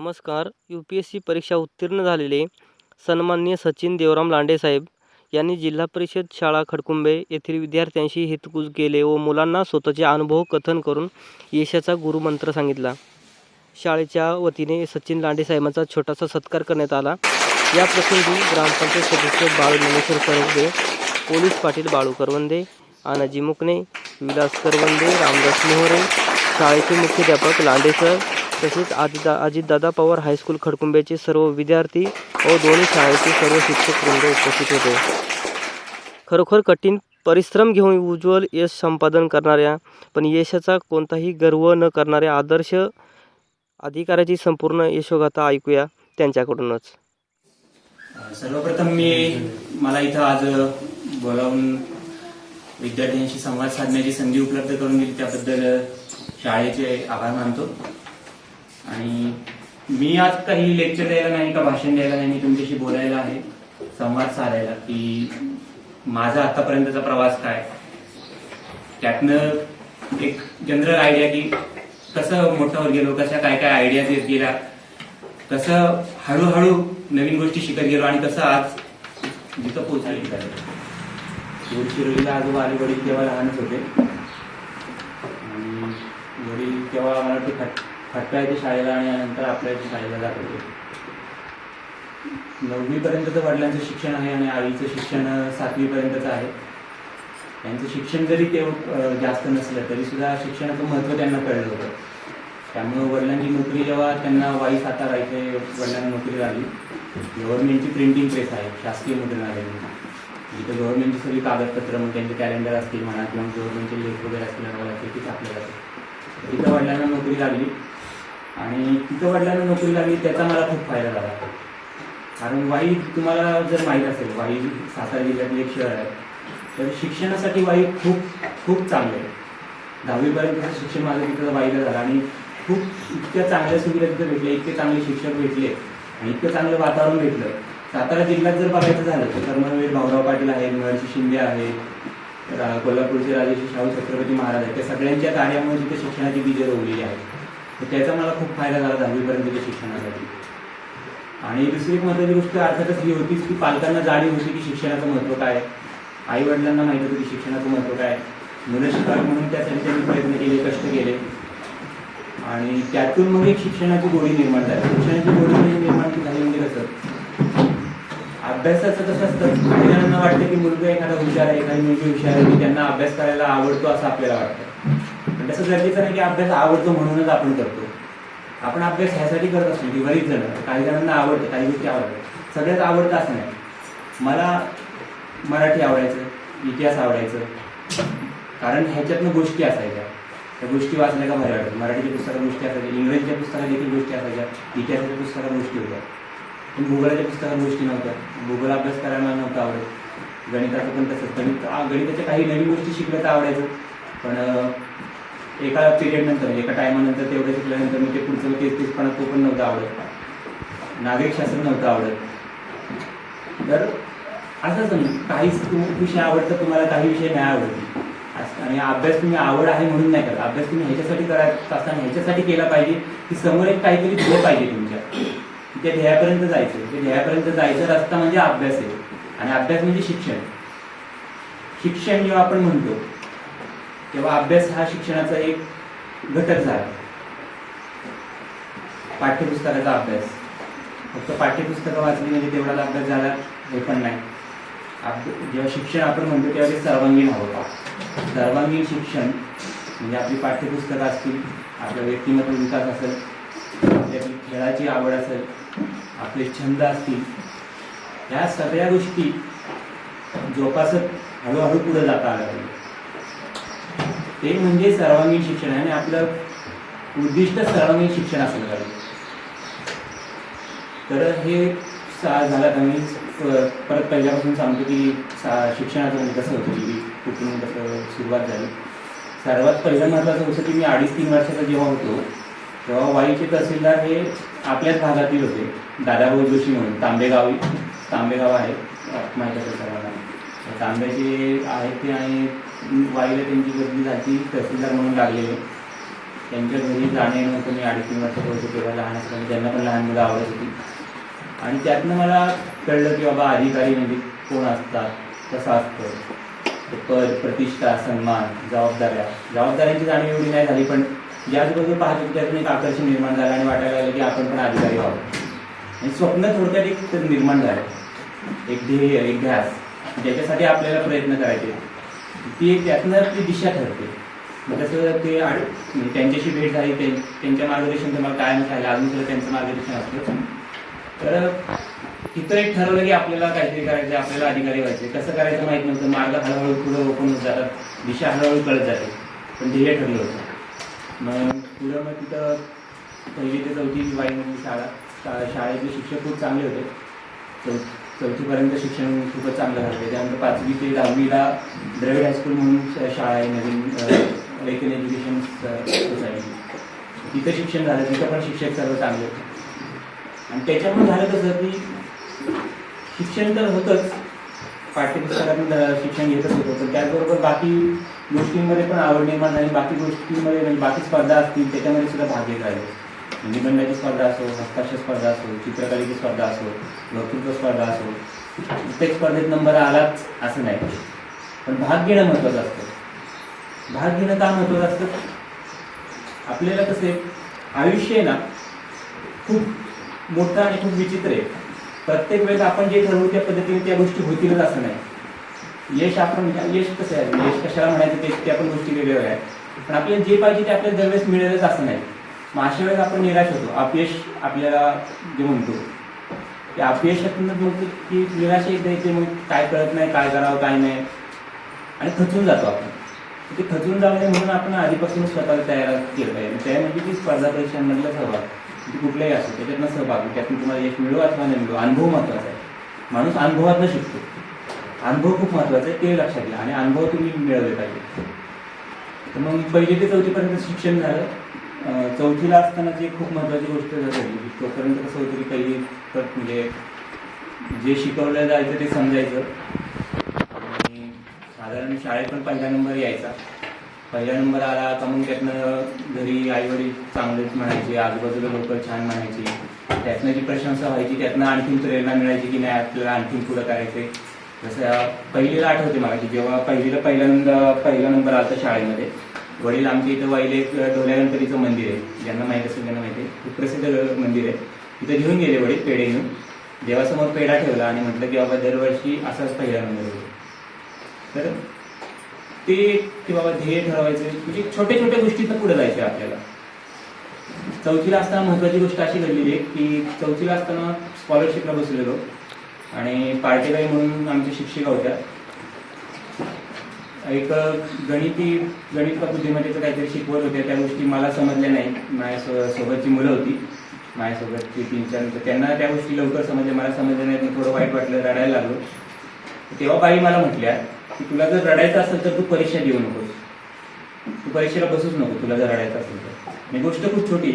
नमस्कार. UPSC परीक्षा उत्तीर्ण झालेले सन्माननीय सचिन देवराम लांडे साहेब यांनी जिल्हा परिषद शाळा खडकुंबे येथील विद्यार्थ्यांशी हितगुज केले व मुलांना स्वतःचे अनुभव कथन करून यशाचा गुरुमंत्र सांगितला. शाळेच्या वतीने सचिन लांडे साहेबांचा छोटासा सत्कार करण्यात आला. या प्रसंगी ग्रामपंचायत सदस्य बाळू ज्ञानेश्वर करवंदे, पोलीस पाटील बाळू करवंदे, आनाजी मुकणे, विलास करवंदे, रामदास मोहरे, शाळेचे मुख्याध्यापक लांडे सर तसेच अजितदादा पवार हायस्कूल खडकुंबेचे सर्व विद्यार्थी व दोन्ही शाळेचे सर्व शिक्षक वृंद उपस्थित होते. खरोखर कठीण परिश्रम घेऊन उज्ज्वल यश संपादन करणाऱ्या पण यशाचा कोणताही गर्व न करणाऱ्या आदर्श अधिकाऱ्याची संपूर्ण यशोगाथा ऐकूया त्यांच्याकडूनच. सर्वप्रथम मला इथं आज बोलावून विद्यार्थ्यांशी संवाद साधण्याची संधी उपलब्ध करून दिली त्याबद्दल शाळेचे आभार मानतो. आणि मी आज काही लेक्चर द्यायला नाही का भाषण द्यायला नाही, मी तुमच्याशी बोलायला आहे, संवाद साधायला की माझा आतापर्यंतचा प्रवास काय, त्यातनं एक जनरल आयडिया की कसं मोठं होत गेलो, कशा काय काय आयडियाज येत गेल्या, कसं हळूहळू नवीन गोष्टी शिकत गेलो आणि कसं आज जिथं पोहोचले. शिरोलीला आजोबा आले, वडील तेव्हा लहानच होते आणि वडील तेव्हा मला वाटते खटकायच्या शाळेला आणि नंतर आपल्या शाळेला जात होते. 9वी पर्यंतचं वडिलांचं शिक्षण आहे आणि आईचं शिक्षण 7वी पर्यंतचं आहे. त्यांचं शिक्षण जरी ते जास्त नसलं तरी सुद्धा शिक्षणाचं महत्त्व त्यांना कळलं होतं. त्यामुळे वडिलांची नोकरी जेव्हा त्यांना वाई सातारा इथे वडिलांना नोकरी लागली, गव्हर्नमेंटची प्रिंटिंग प्रेस आहे शासकीय मुद्रणालयामध्ये, जिथं गव्हर्नमेंटची सगळी कागदपत्र मग त्यांचे कॅलेंडर असतील म्हणा किंवा गव्हर्नमेंटचे लेख वगैरे असतील ती छापले जाते. तिथं वडिलांना नोकरी लागली आणि तिथं वडिलांना नोकरी लागली त्याचा मला खूप फायदा झाला. कारण वाई तुम्हाला जर माहीत असेल, वाई सातारा जिल्ह्यातील एक शहर आहे, तर शिक्षणासाठी वाई खूप खूप चांगलं आहे. 10वीपर्यंतचं शिक्षण माझं तिथं वाईला झालं आणि खूप इतक्या चांगल्या सुविधा तिथं भेटल्या, इतके चांगले शिक्षक भेटले आणि इतकं चांगलं वातावरण भेटलं. सातारा जिल्ह्यात जर बघायचं झालं तर कर्मवीर भाऊराव पाटील आहेत, महर्षी शिंदे आहे, कोल्हापूरचे राजेश्री शाहू छत्रपती महाराज आहेत, त्या सगळ्यांच्या कार्यामुळे तिथे शिक्षणाची बीजं रोवलेली आहेत. तर त्याचा मला खूप फायदा झाला 10वीपर्यंतच्या शिक्षणासाठी. आणि दुसरी एक महत्त्वाची गोष्ट अर्थातच ही होतीच की पालकांना जाणीव होती की शिक्षणाचं महत्त्व काय, आई वडिलांना माहीत होतं की शिक्षणाचं महत्त्व काय, मुलं शिकावी म्हणून त्यासाठी त्यांनी प्रयत्न केले, कष्ट केले आणि त्यातून मग एक शिक्षणाची गोडी निर्माण झाली. शिक्षणाची गोडी निर्माण झाली म्हणजे कसं, अभ्यासाचं कसं असतं, काही जणांना वाटतं की मुलगा एखादा हुशार आहे, एखादी मुलगी हुशार आहे की त्यांना अभ्यास करायला आवडतो असं आपल्याला वाटतं. पण तसं गरजेचं नाही की अभ्यास आवडतो म्हणूनच आपण करतो. आपण अभ्यास ह्यासाठी करत असतो की बरीच जण, काही जणांना आवडतं, काही गोष्टी आवडतात, सगळ्यात आवडतं असं नाही. मला मराठी आवडायचं, इतिहास आवडायचं, कारण ह्याच्यातनं गोष्टी असायच्या, त्या गोष्टी वाचल्या का भारी वाटतं. मराठीच्या पुस्तकात गोष्टी असायच्या, इंग्रजीच्या पुस्तकात देखील गोष्टी असायच्या, इतिहासाच्या पुस्तकात गोष्टी होत्या, पण भूगोलाच्या पुस्तकात गोष्टी नव्हत्या. भूगोल अभ्यास करायला नव्हतं आवडत. गणिताचं पण तसंच, गणिताच्या काही नवीन गोष्टी शिकल्या तर आवडायचं, पण एका पिरियड नंतर, एका टायमानंतर तेवढं शिकल्यानंतर मी ते पुढचं तेच तो पण नव्हतं आवडत. नागरिकशास्त्र नव्हतं आवडत. तर असंच काहीच विषय आवडतं तुम्हाला, काही विषय नाही आवडत. आणि अभ्यास तुम्ही आवड आहे म्हणून नाही करत, अभ्यास तुम्ही ह्याच्यासाठी करायचा असताना ह्याच्यासाठी केला पाहिजे की समोर एक काहीतरी ध्येय पाहिजे तुमच्या, त्या ध्येयापर्यंत जायचं. ते ध्येयापर्यंत जायचा रस्ता म्हणजे अभ्यास आहे आणि अभ्यास म्हणजे शिक्षण. शिक्षण जेव्हा आपण म्हणतो तेव्हा अभ्यास हा शिक्षणाचा एक घटक झाला. पाठ्यपुस्तकाचा अभ्यास, फक्त पाठ्यपुस्तकं वाचली म्हणजे तेवढाच अभ्यास झाला हे पण नाही. जेव्हा शिक्षण आपण म्हणतो तेव्हा ते सर्वांगीण हवं. सर्वांगीण शिक्षण म्हणजे आपली पाठ्यपुस्तकं असतील, आपला व्यक्तिमत्व विकास असेल, आपल्याची खेळाची आवड असेल, आपले छंद असतील, ह्या सगळ्या गोष्टी जोपासत हळूहळू पुढे जाता आलं पाहिजे. ते म्हणजे सर्वांगीण शिक्षण आहे आणि आपलं उद्दिष्ट सर्वांगीण शिक्षण असेल पाहिजे. तर हे झालं तर मी परत पहिल्यापासून सांगतो की शिक्षणाचं म्हणजे कसं होतं, की कुठून कसं सुरुवात झाली. सर्वात पहिलं महत्त्वाचं होतं की मी 2.5-3 वर्षाचा जेव्हा होतो तेव्हा वाईचे तहसीलदार हे आपल्याच भागातील होते, दादाभाऊ जोशी म्हणून. तांबेगाव आहे, माहीत असेल सर्वांना. तांब्याचे आहेत ते आणि वाईला त्यांची बदली झाली, तहसीलदार म्हणून लागलेले. त्यांच्या घरी जाणे नव्हतं. मी 2.5-3 वर्षाचं होतो तेव्हा लहान असताना, त्यांना पण लहान मुलं आवडत होती. आणि त्यातनं मला कळलं की बाबा अधिकारी म्हणजे कोण असतात, कसं असतं, ते पद, प्रतिष्ठा, सन्मान, जबाबदाऱ्यांची जाणीव एवढी नाही झाली, पण ज्या आजूबाजूला पाहत होतो त्यातून एक आकर्षण निर्माण झालं आणि वाटायला लागलं की आपण पण अधिकारी व्हावं. आणि स्वप्न थोडक्यात एक निर्माण झालं, एक ध्येय, एक ध्यास, ज्याच्यासाठी आपल्याला प्रयत्न करायचे. ती एक त्यातनं ती दिशा ठरते. मग तसं ते म्हणजे त्यांच्याशी भेट झाली, त्यांच्या मार्गदर्शन तुम्हाला कायम झालं, अजून सुद्धा त्यांचं मार्गदर्शन असतं. तर तिथं एक ठरवलं की आपल्याला काहीतरी करायचं, आपल्याला अधिकारी व्हायचे. कसं करायचं माहीत नव्हतं. मार्ग हळूहळू पुढं ओपन होत जातात, दिशा हळूहळू कळत जाते, पण ध्येय ठरलं होतं. मग पुढं मग तिथं 1ली ते 4थी वाईमध्ये शाळेतले शिक्षक खूप चांगले होते. 4थीपर्यंत शिक्षण खूपच चांगलं झालं. त्यानंतर 5वी ते 10वीला द्रविड हायस्कूल म्हणून शाळा आहे नवीन, लेकन एज्युकेशन सोसायटी, तिथं शिक्षण झालं. तिथं पण शिक्षक सर्व चांगले होते. आणि त्याच्यामुळे झालं कसं की शिक्षण तर होतंच, पाठ्यपुस्तकातून शिक्षण घेतच होतं, पण त्याचबरोबर बाकी गोष्टींमध्ये पण आवड निर्माण झाली. बाकी गोष्टींमध्ये म्हणजे बाकी स्पर्धा असतील त्याच्यामध्ये सुद्धा भाग घेत राहिले. निबंधाची स्पर्धा असो, हस्ताक्षर स्पर्धा असो, चित्रकलेची स्पर्धा असो, वक्तृत्व स्पर्धा असो, प्रत्येक स्पर्धेत नंबर आलाच असं नाही, पण भाग घेणं महत्त्वाचं असतं. भाग घेणं का महत्त्वाचं असतं? आपल्याला कसं आहे, आयुष्य आहे ना खूप मोठं आणि खूप विचित्र आहे. प्रत्येक वेळेस आपण जे ठरवू त्या पद्धतीने त्या गोष्टी होतीलच असं नाही. यश कसं आहे, यश कशाला म्हणायचं ते आपण गोष्टी वेगवेगळ्या आहेत, पण आपल्याला जे पाहिजे ते आपल्याला दरवेळेस मिळेलच असं नाही. मग अशा वेळेस आपण निराश होतो. अपयश आपल्याला जे म्हणतो ते अपयशातूनच म्हणतो की निराश एकदा येते, मग काय कळत नाही, काय करावं काय नाही, आणि खचून जातो आपण. ते खचून जाऊ नये म्हणून आपण आधीपासूनच स्वतःला तयार केलं पाहिजे. त्या म्हणजे की स्पर्धा परीक्षांमधला सहभाग, ती कुठलाही असो त्याच्यातनं सहभाग, त्यातून तुम्हाला यश मिळो अथवा नाही मिळो, अनुभव महत्त्वाचा आहे. माणूस अनुभवातनं शिकतो. अनुभव खूप महत्त्वाचा आहे, ते लक्षात घ्या. आणि अनुभव तुम्ही मिळवले पाहिजे. तर मग 1ली ते 4थीपर्यंत शिक्षण झालं. 4थीला असतानाची एक खूप महत्त्वाची गोष्ट झाली. तोपर्यंत कसं होतं की 1ली म्हणजे जे शिकवलं जायचं ते समजायचं, आणि साधारण शाळेत पण 1ला नंबर यायचा. 1ला नंबर आला का मग त्यातनं घरी आईवडील चांगलेच म्हणायचे, आजूबाजूला लोक छान म्हणायची, त्यातनं जी प्रशंसा व्हायची, त्यातनं आणखीन प्रेरणा मिळायची की नाही आपल्याला आणखीन पुढं करायचे. जसं 1लीला आठवते मला की जेव्हा 1लीला पहिला नंबर आला शाळेमध्ये, वडील आमच्या इथं वाईले ढोल्या गणपतीचं मंदिर आहे, ज्यांना माहीत असेल त्यांना माहिती आहे, खूप प्रसिद्ध मंदिर आहे. तिथं घेऊन गेले वडील पेढे घेऊन, देवासमोर पेढा ठेवला आणि म्हटलं की बाबा दरवर्षी असाच पहिला नंबर होईल. तर ते की बाबा ध्येय ठरवायचं, म्हणजे छोट्या छोट्या गोष्टीतनं पुढे जायचं आपल्याला. 4थीला असताना महत्त्वाची गोष्ट अशी घडलेली आहे की 4थीला असताना स्कॉलरशिपला बसलेलो, आणि पार्टेबाई म्हणून आमच्या शिक्षिका होत्या. एक गणित का बुद्धिमत्तेचं काहीतरी शिकवत होत्या. त्या गोष्टी मला समजल्या नाही. माझ्यासोबतची मुलं होती, माझ्यासोबतची 3-4, त्यांना त्या गोष्टी लवकर समजल्या, मला समजल्या नाहीत. थोडं वाईट वाटलं, रडायला लागलो. तेव्हा बाई मला म्हटल्या की तुला जर रडायचं असेल तर तू परीक्षा देऊ नकोस, तू परीक्षेला बसूच नको तुला जर रडायचं असेल तर. ही गोष्ट खूप छोटी,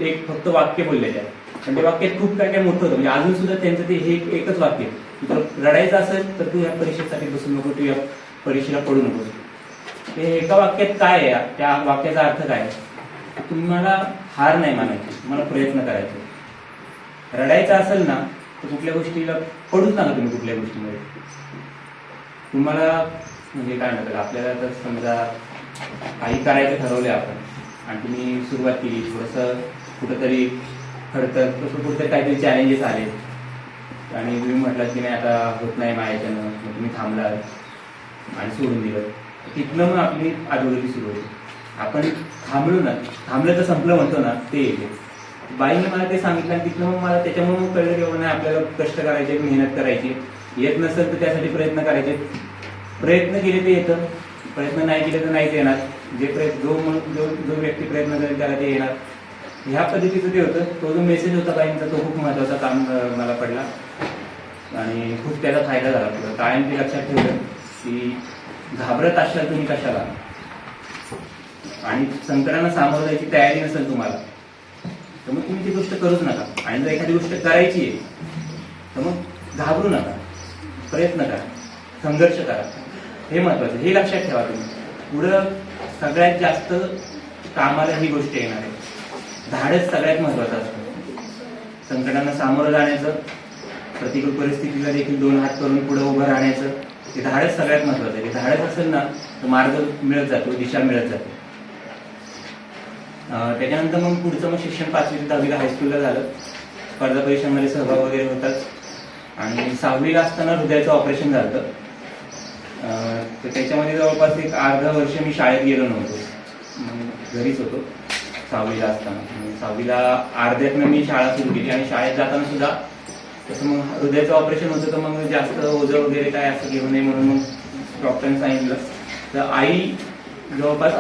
एक फक्त वाक्य बोलले त्या, पण त्या वाक्यात खूप काय काय मोठं होतं. म्हणजे अजून सुद्धा त्यांचं ते हे एकच वाक्य, तुला रडायचं असेल तर तू या परीक्षेसाठी बसू नको, तू या परीक्षेला पडू नकोस. ते एका वाक्यात काय आहे, त्या वाक्याचा अर्थ काय? तुम्हाला हार नाही मानायची, तुम्हाला प्रयत्न करायचे. रडायचं असेल ना तर कुठल्या गोष्टीला पडूच नका तुम्ही. कुठल्या गोष्टीमध्ये तुम्हाला म्हणजे काय म्हणतात, आपल्याला तर समजा काही करायचं ठरवलं आपण आणि तुम्ही सुरुवात केली, थोडंसं कुठंतरी खडतर कुठंतरी काहीतरी चॅलेंजेस आले आणि तुम्ही म्हटलात की नाही आता होत नाही माझ्याच्यानं, मग तुम्ही थांबलात आणि सोडून दिलं. तिथनं मग आपली अधोगती सुरू होती. आपण थांबलं तर संपलं म्हणतो ना, ते येते. बाईने मला ते सांगितलं आणि तिथनं मग मला त्याच्यामुळे मग कळलं की नाही आपल्याला कष्ट करायचे, मेहनत करायची. येत नसेल तर त्यासाठी प्रयत्न करायचे. प्रयत्न केले ते येतं, प्रयत्न नाही केले तर नाहीच येणार. जो व्यक्ती प्रयत्न करेल त्याला ते येणार. ह्या पद्धतीचं ते होतं. तो जो मेसेज होता बाईंचा तो खूप महत्त्वाचा काम मला पडला आणि खूप त्याचा फायदा झाला. पुढं कायम ते लक्षात ठेवलं की घाबरत असाल तुम्ही कशाला, आणि संकटांना सामोरं जायची तयारी नसेल तुम्हाला तर मग तुम्ही ती गोष्ट करूच नका. आणि जर एखादी गोष्ट करायची आहे तर मग घाबरू नका, प्रयत्न करा, संघर्ष करा. हे महत्त्वाचं, हे लक्षात ठेवा. तुम्ही पुढं सगळ्यात जास्त कामाला ही गोष्ट येणार आहे. धाडस सगळ्यात महत्वाचं असतं. संकटांना सामोरं जाण्याचं, प्रतिकूल परिस्थितीला देखील 2 हात करून पुढे उभं राहण्याचं, हे धाडस सगळ्यात महत्वाचं आहे. धाडस असेल ना तर मार्ग मिळत जातो, दिशा मिळत जाते. त्याच्यानंतर मग पुढचं मग शिक्षण 5वी ते 10वीला हायस्कूलला झालं. स्पर्धा परीक्षांमध्ये सहभाग वगैरे होताच. आणि 6वीला असताना हृदयाचं ऑपरेशन झालं. तर त्याच्यामध्ये जवळपास एक अर्धा वर्ष मी शाळेत गेलो नव्हतो, घरीच होतो 6वीला असताना. 6वीला अर्ध्यातनं मी शाळा सुरू केली आणि शाळेत जाताना सुद्धा तसं मग हृदयाचं ऑपरेशन होतं, तर मग जास्त ओझं वगैरे काय असं घेऊ नये म्हणून मग डॉक्टरांनी सांगितलं. तर आई जवळपास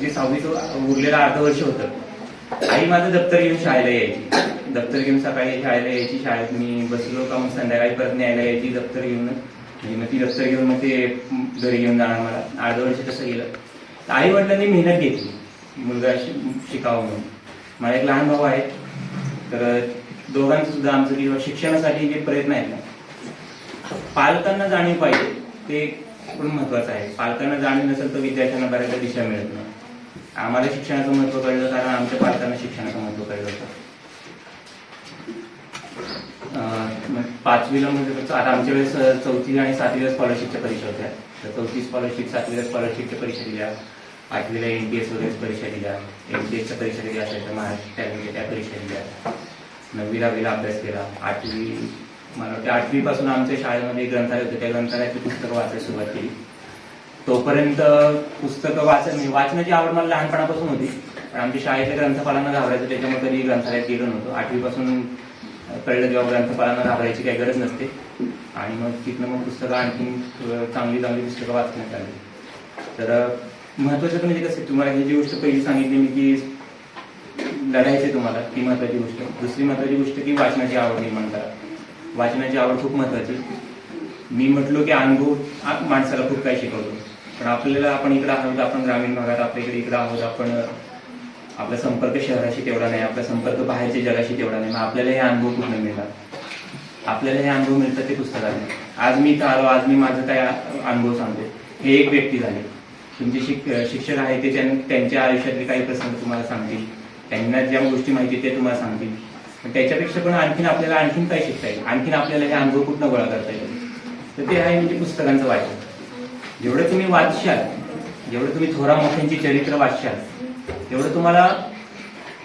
जे 6वीचं उरलेलं अर्ध वर्ष होतं, आई माझं दप्तर घेऊन शाळेला यायची. दप्तर घेऊन सकाळी शाळेला यायची. शाळेत मी बसलो का मग संध्याकाळी परत न्यायला यायची दप्तर घेऊन. मग ती दप्तर घेऊन मग ते घरी घेऊन जाणार. मला अर्ध वर्ष कसं गेलं. तर आई वडिलांनी मेहनत घेतली मुलगा शिकावं म्हणून. मला एक लहान भाऊ आहे. तर दोघांचं सुद्धा आमचं किंवा शिक्षणासाठी जे प्रयत्न आहेत ना, पालकांना जाणीव पाहिजे, ते पण महत्वाचं आहे. पालकांना जाणीव नसेल तर विद्यार्थ्यांना बऱ्याचदा दिशा मिळत नाही. आम्हाला शिक्षणाचं महत्व कळलं कारण आमच्या पालकांना शिक्षणाचं महत्व कळलं होतं. 5वीला म्हणजे आता आमच्या वेळेस 4थी आणि 7वीला स्कॉलरशिपच्या परीक्षा होत्या. तर 4थी स्कॉलरशिप, 7वीला स्कॉलरशिपच्या परीक्षा दिल्या, 8वीला NTS वगैरे परीक्षा दिल्या, NTSच्या परीक्षा दिल्या असायच्या, महाराष्ट्र टॅलेंटच्या त्या परीक्षा दिल्या. 9वी 10वीला अभ्यास केला. 8वी मला वाटतं 8वीपासून आमच्या शाळेमध्ये ग्रंथालय होतं, त्या ग्रंथालयाची पुस्तकं वाचायला सुरुवात केली. तोपर्यंत पुस्तकं वाचण्याची आवड मला लहानपणापासून होती, पण आमच्या शाळेतल्या ग्रंथपालांना घाबरायचं, त्याच्यामुळे कधी ग्रंथालयात गेलो नव्हतो. 8वीपासून कळलं जेव्हा ग्रंथपालांना घाबरायची काही गरज नसते. आणि मग तिथनं मग पुस्तकं आणखी चांगली चांगली पुस्तकं वाचण्यात आली. तर महत्वाचं म्हणजे कसं, तुम्हाला ही जी गोष्ट पहिली सांगितली मी की लढायचे तुम्हाला, ती महत्वाची गोष्ट. दुसरी महत्वाची गोष्ट की वाचनाची आवड निर्माण करा. वाचनाची आवड खूप महत्वाची. मी म्हटलो की अनुभव माणसाला खूप काही शिकवतो, पण आपण इकडे आहोत, आपण ग्रामीण भागात आपल्या इकडे आहोत, आपण आपला संपर्क शहराशी तेवढा नाही, आपला संपर्क बाहेरच्या जगाशी तेवढा नाही. मग आपल्याला हे अनुभव कुठून मिळतात? आपल्याला हे अनुभव मिळतात ते पुस्तकाने. आज मी इथं आलो, आज मी माझं काय अनुभव सांगतो. हे एक व्यक्ती झाले. तुमचे शिक्षक आहे ते त्यांच्या आयुष्यातले काही प्रसंग तुम्हाला सांगतील, त्यांना ज्या गोष्टी माहिती ते तुम्हाला सांगतील. पण त्याच्यापेक्षा पण आपल्याला आणखीन काय शिकता येईल, आणखीन आपल्याला हे अनुभव कुठनं गोळा करता येईल. तर ते आहे म्हणजे पुस्तकांचं वाचन. जेवढं तुम्ही वाचशाल, जेवढं तुम्ही थोरा मोठ्यांची चरित्र वाचशाल, तेवढं तुम्हाला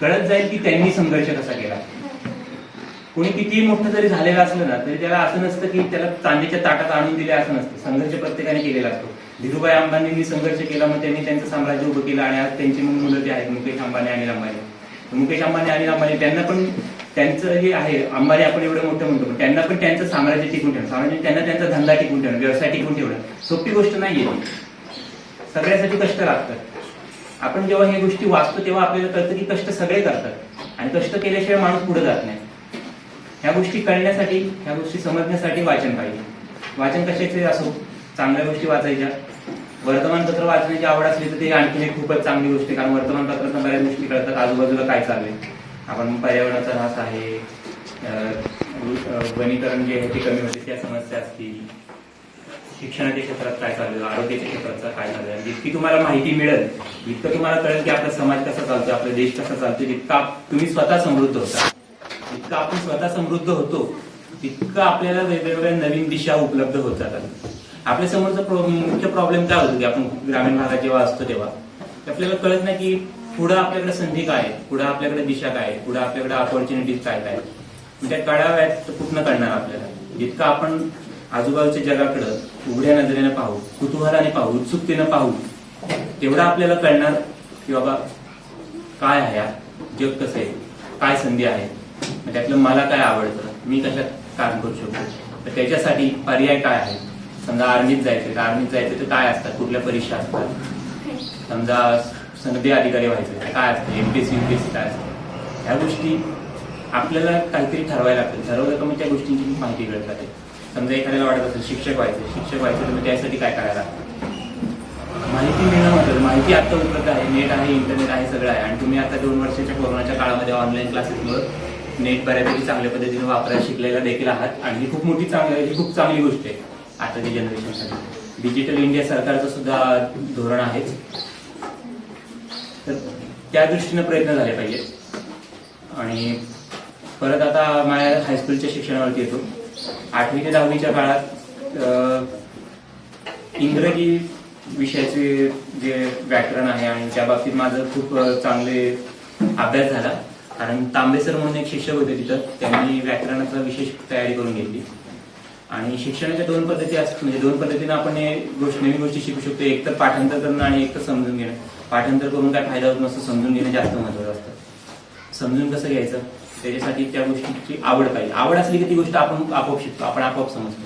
कळत जाईल की त्यांनी संघर्ष कसा केला. कोणी कितीही मोठं जरी झालेलं असलं ना, तरी त्याला असं नसतं की त्याला चांदीच्या ताटात आणून दिले असं नसतं. संघर्ष प्रत्येकाने केलेला असतो. धीरूभाई अंबानींनी संघर्ष केला, मग त्यांनी त्यांचं साम्राज्य उभं केलं आणि आज त्यांची मग मुलं जे आहेत मुकेश अंबानी, अनिल अंबानी. मुकेश अंबानी, अनिल अंबानी त्यांना पण त्यांचं हे आहे, अंबानी आपण एवढं मोठं म्हणतो, पण त्यांना पण त्यांचं साम्राज्य टिकून ठेवणं, साम्राज्य त्यांना त्यांचा धंदा टिकून ठेवणं, व्यवसाय टिकून ठेवणं सोपी गोष्ट नाहीये. सगळ्यासाठी कष्ट लागतात. आपण जेव्हा हे गोष्टी वाचतो तेव्हा आपल्याला कळतं की कष्ट सगळे करतात आणि कष्ट केल्याशिवाय माणूस पुढे जात नाही. ह्या गोष्टी कळण्यासाठी, ह्या गोष्टी समजण्यासाठी वाचन पाहिजे. वाचन कशाचे असो, चांगल्या गोष्टी वाचायच्या. वर्तमानपत्र वाचण्याची आवड असली तर ते आणखी एक खूपच चांगली गोष्ट आहे, कारण वर्तमानपत्रातून बऱ्याच गोष्टी कळतात. आजूबाजूला काय चाललंय, आपण पर्यावरणाचा ऱ्हास आहे, वनीकरण जे आहे ते कमी होते त्या समस्या असतील, शिक्षणाच्या क्षेत्रात काय चाललं, आरोग्याच्या क्षेत्रात काय चाललं, जितकी तुम्हाला माहिती मिळेल इतकं तुम्हाला कळेल की आपला समाज कसा चालतो, आपला देश कसा चालतो. जितका तुम्ही स्वतः समृद्ध होता, जितकं आपण स्वतः समृद्ध होतो तितकं आपल्याला वेगवेगळ्या नवीन दिशा उपलब्ध होत जातात. आपल्या समोरचा मुख्य प्रॉब्लेम काय होतो की आपण ग्रामीण भागात जेव्हा असतो तेव्हा आपल्याला कळत नाही की पुढे आपल्याकडे संधी काय आहे, पुढे आपल्याकडे दिशा काय आहे, पुढे आपल्याकडे अपॉर्च्युनिटीज काय काय. त्या कळाव्यात कुठनं कळणार आपल्याला. जितकं आपण आजूबाजूच्या जगाकडं उघड्या नजरेने पाहू, कुतूहलाने पाहू, उत्सुकतेनं पाहू, तेवढं आपल्याला कळणार की बाबा काय आहे, जग कसं आहे, काय संधी आहे, त्यातलं मला काय आवडतं, मी कशात काम करू शकतो. तर त्याच्यासाठी पर्याय काय आहे. समजा आर्मीत जायचं तर काय असतात, कुठल्या परीक्षा असतात. समजा सनदी अधिकारी व्हायचं तर काय असतं, MPSC UPSC काय असतं. ह्या गोष्टी आपल्याला काहीतरी ठरवायला लागतं. ठरवलं तर मग त्या गोष्टींची माहिती कळत जाते. समजा एखाद्याला वाटत असेल शिक्षक व्हायचं तर मग त्यासाठी काय करायला लागतं, माहिती मिळणं महत्त्वाचं. माहिती आता उपलब्ध आहे, नेट आहे, इंटरनेट आहे, सगळं आहे. आणि तुम्ही आता 2 वर्षाच्या कोरोनाच्या काळामध्ये ऑनलाईन क्लासेसमुळे नेट बऱ्यापैकी चांगल्या पद्धतीने वापरायला शिकलेला देखील आहात आणि ही खूप चांगली गोष्ट आहे आताच्या जनरेशनसाठी. डिजिटल इंडिया सरकारचं सुद्धा धोरण आहेच. तर त्या दृष्टीने प्रयत्न झाले पाहिजेत. आणि परत आता माझ्या हायस्कूलच्या शिक्षणावरती येतो. 8वी ते 10वीच्या काळात इंग्रजी विषयाचे जे व्याकरण आहे आणि त्या बाबतीत माझं खूप चांगले अभ्यास झाला. कारण तांबे सर म्हणून एक शिक्षक होते तिथं, त्यांनी व्याकरणाचा विशेष तयारी करून घेतली. आणि शिक्षणाच्या 2 पद्धती असतात, म्हणजे 2 पद्धतीने आपण नवीन गोष्टी शिकू शकतो. एक तर पाठांतर करणं आणि एक तर समजून घेणं. पाठांतर करून काय फायदा होत नसतो, समजून घेणं जास्त महत्त्वाचं असतं. समजून कसं घ्यायचं त्याच्यासाठी त्या गोष्टीची आवड पाहिजे. आवड असली की ती गोष्ट आपण आपोआप शिकतो, आपण आपोआप समजतो.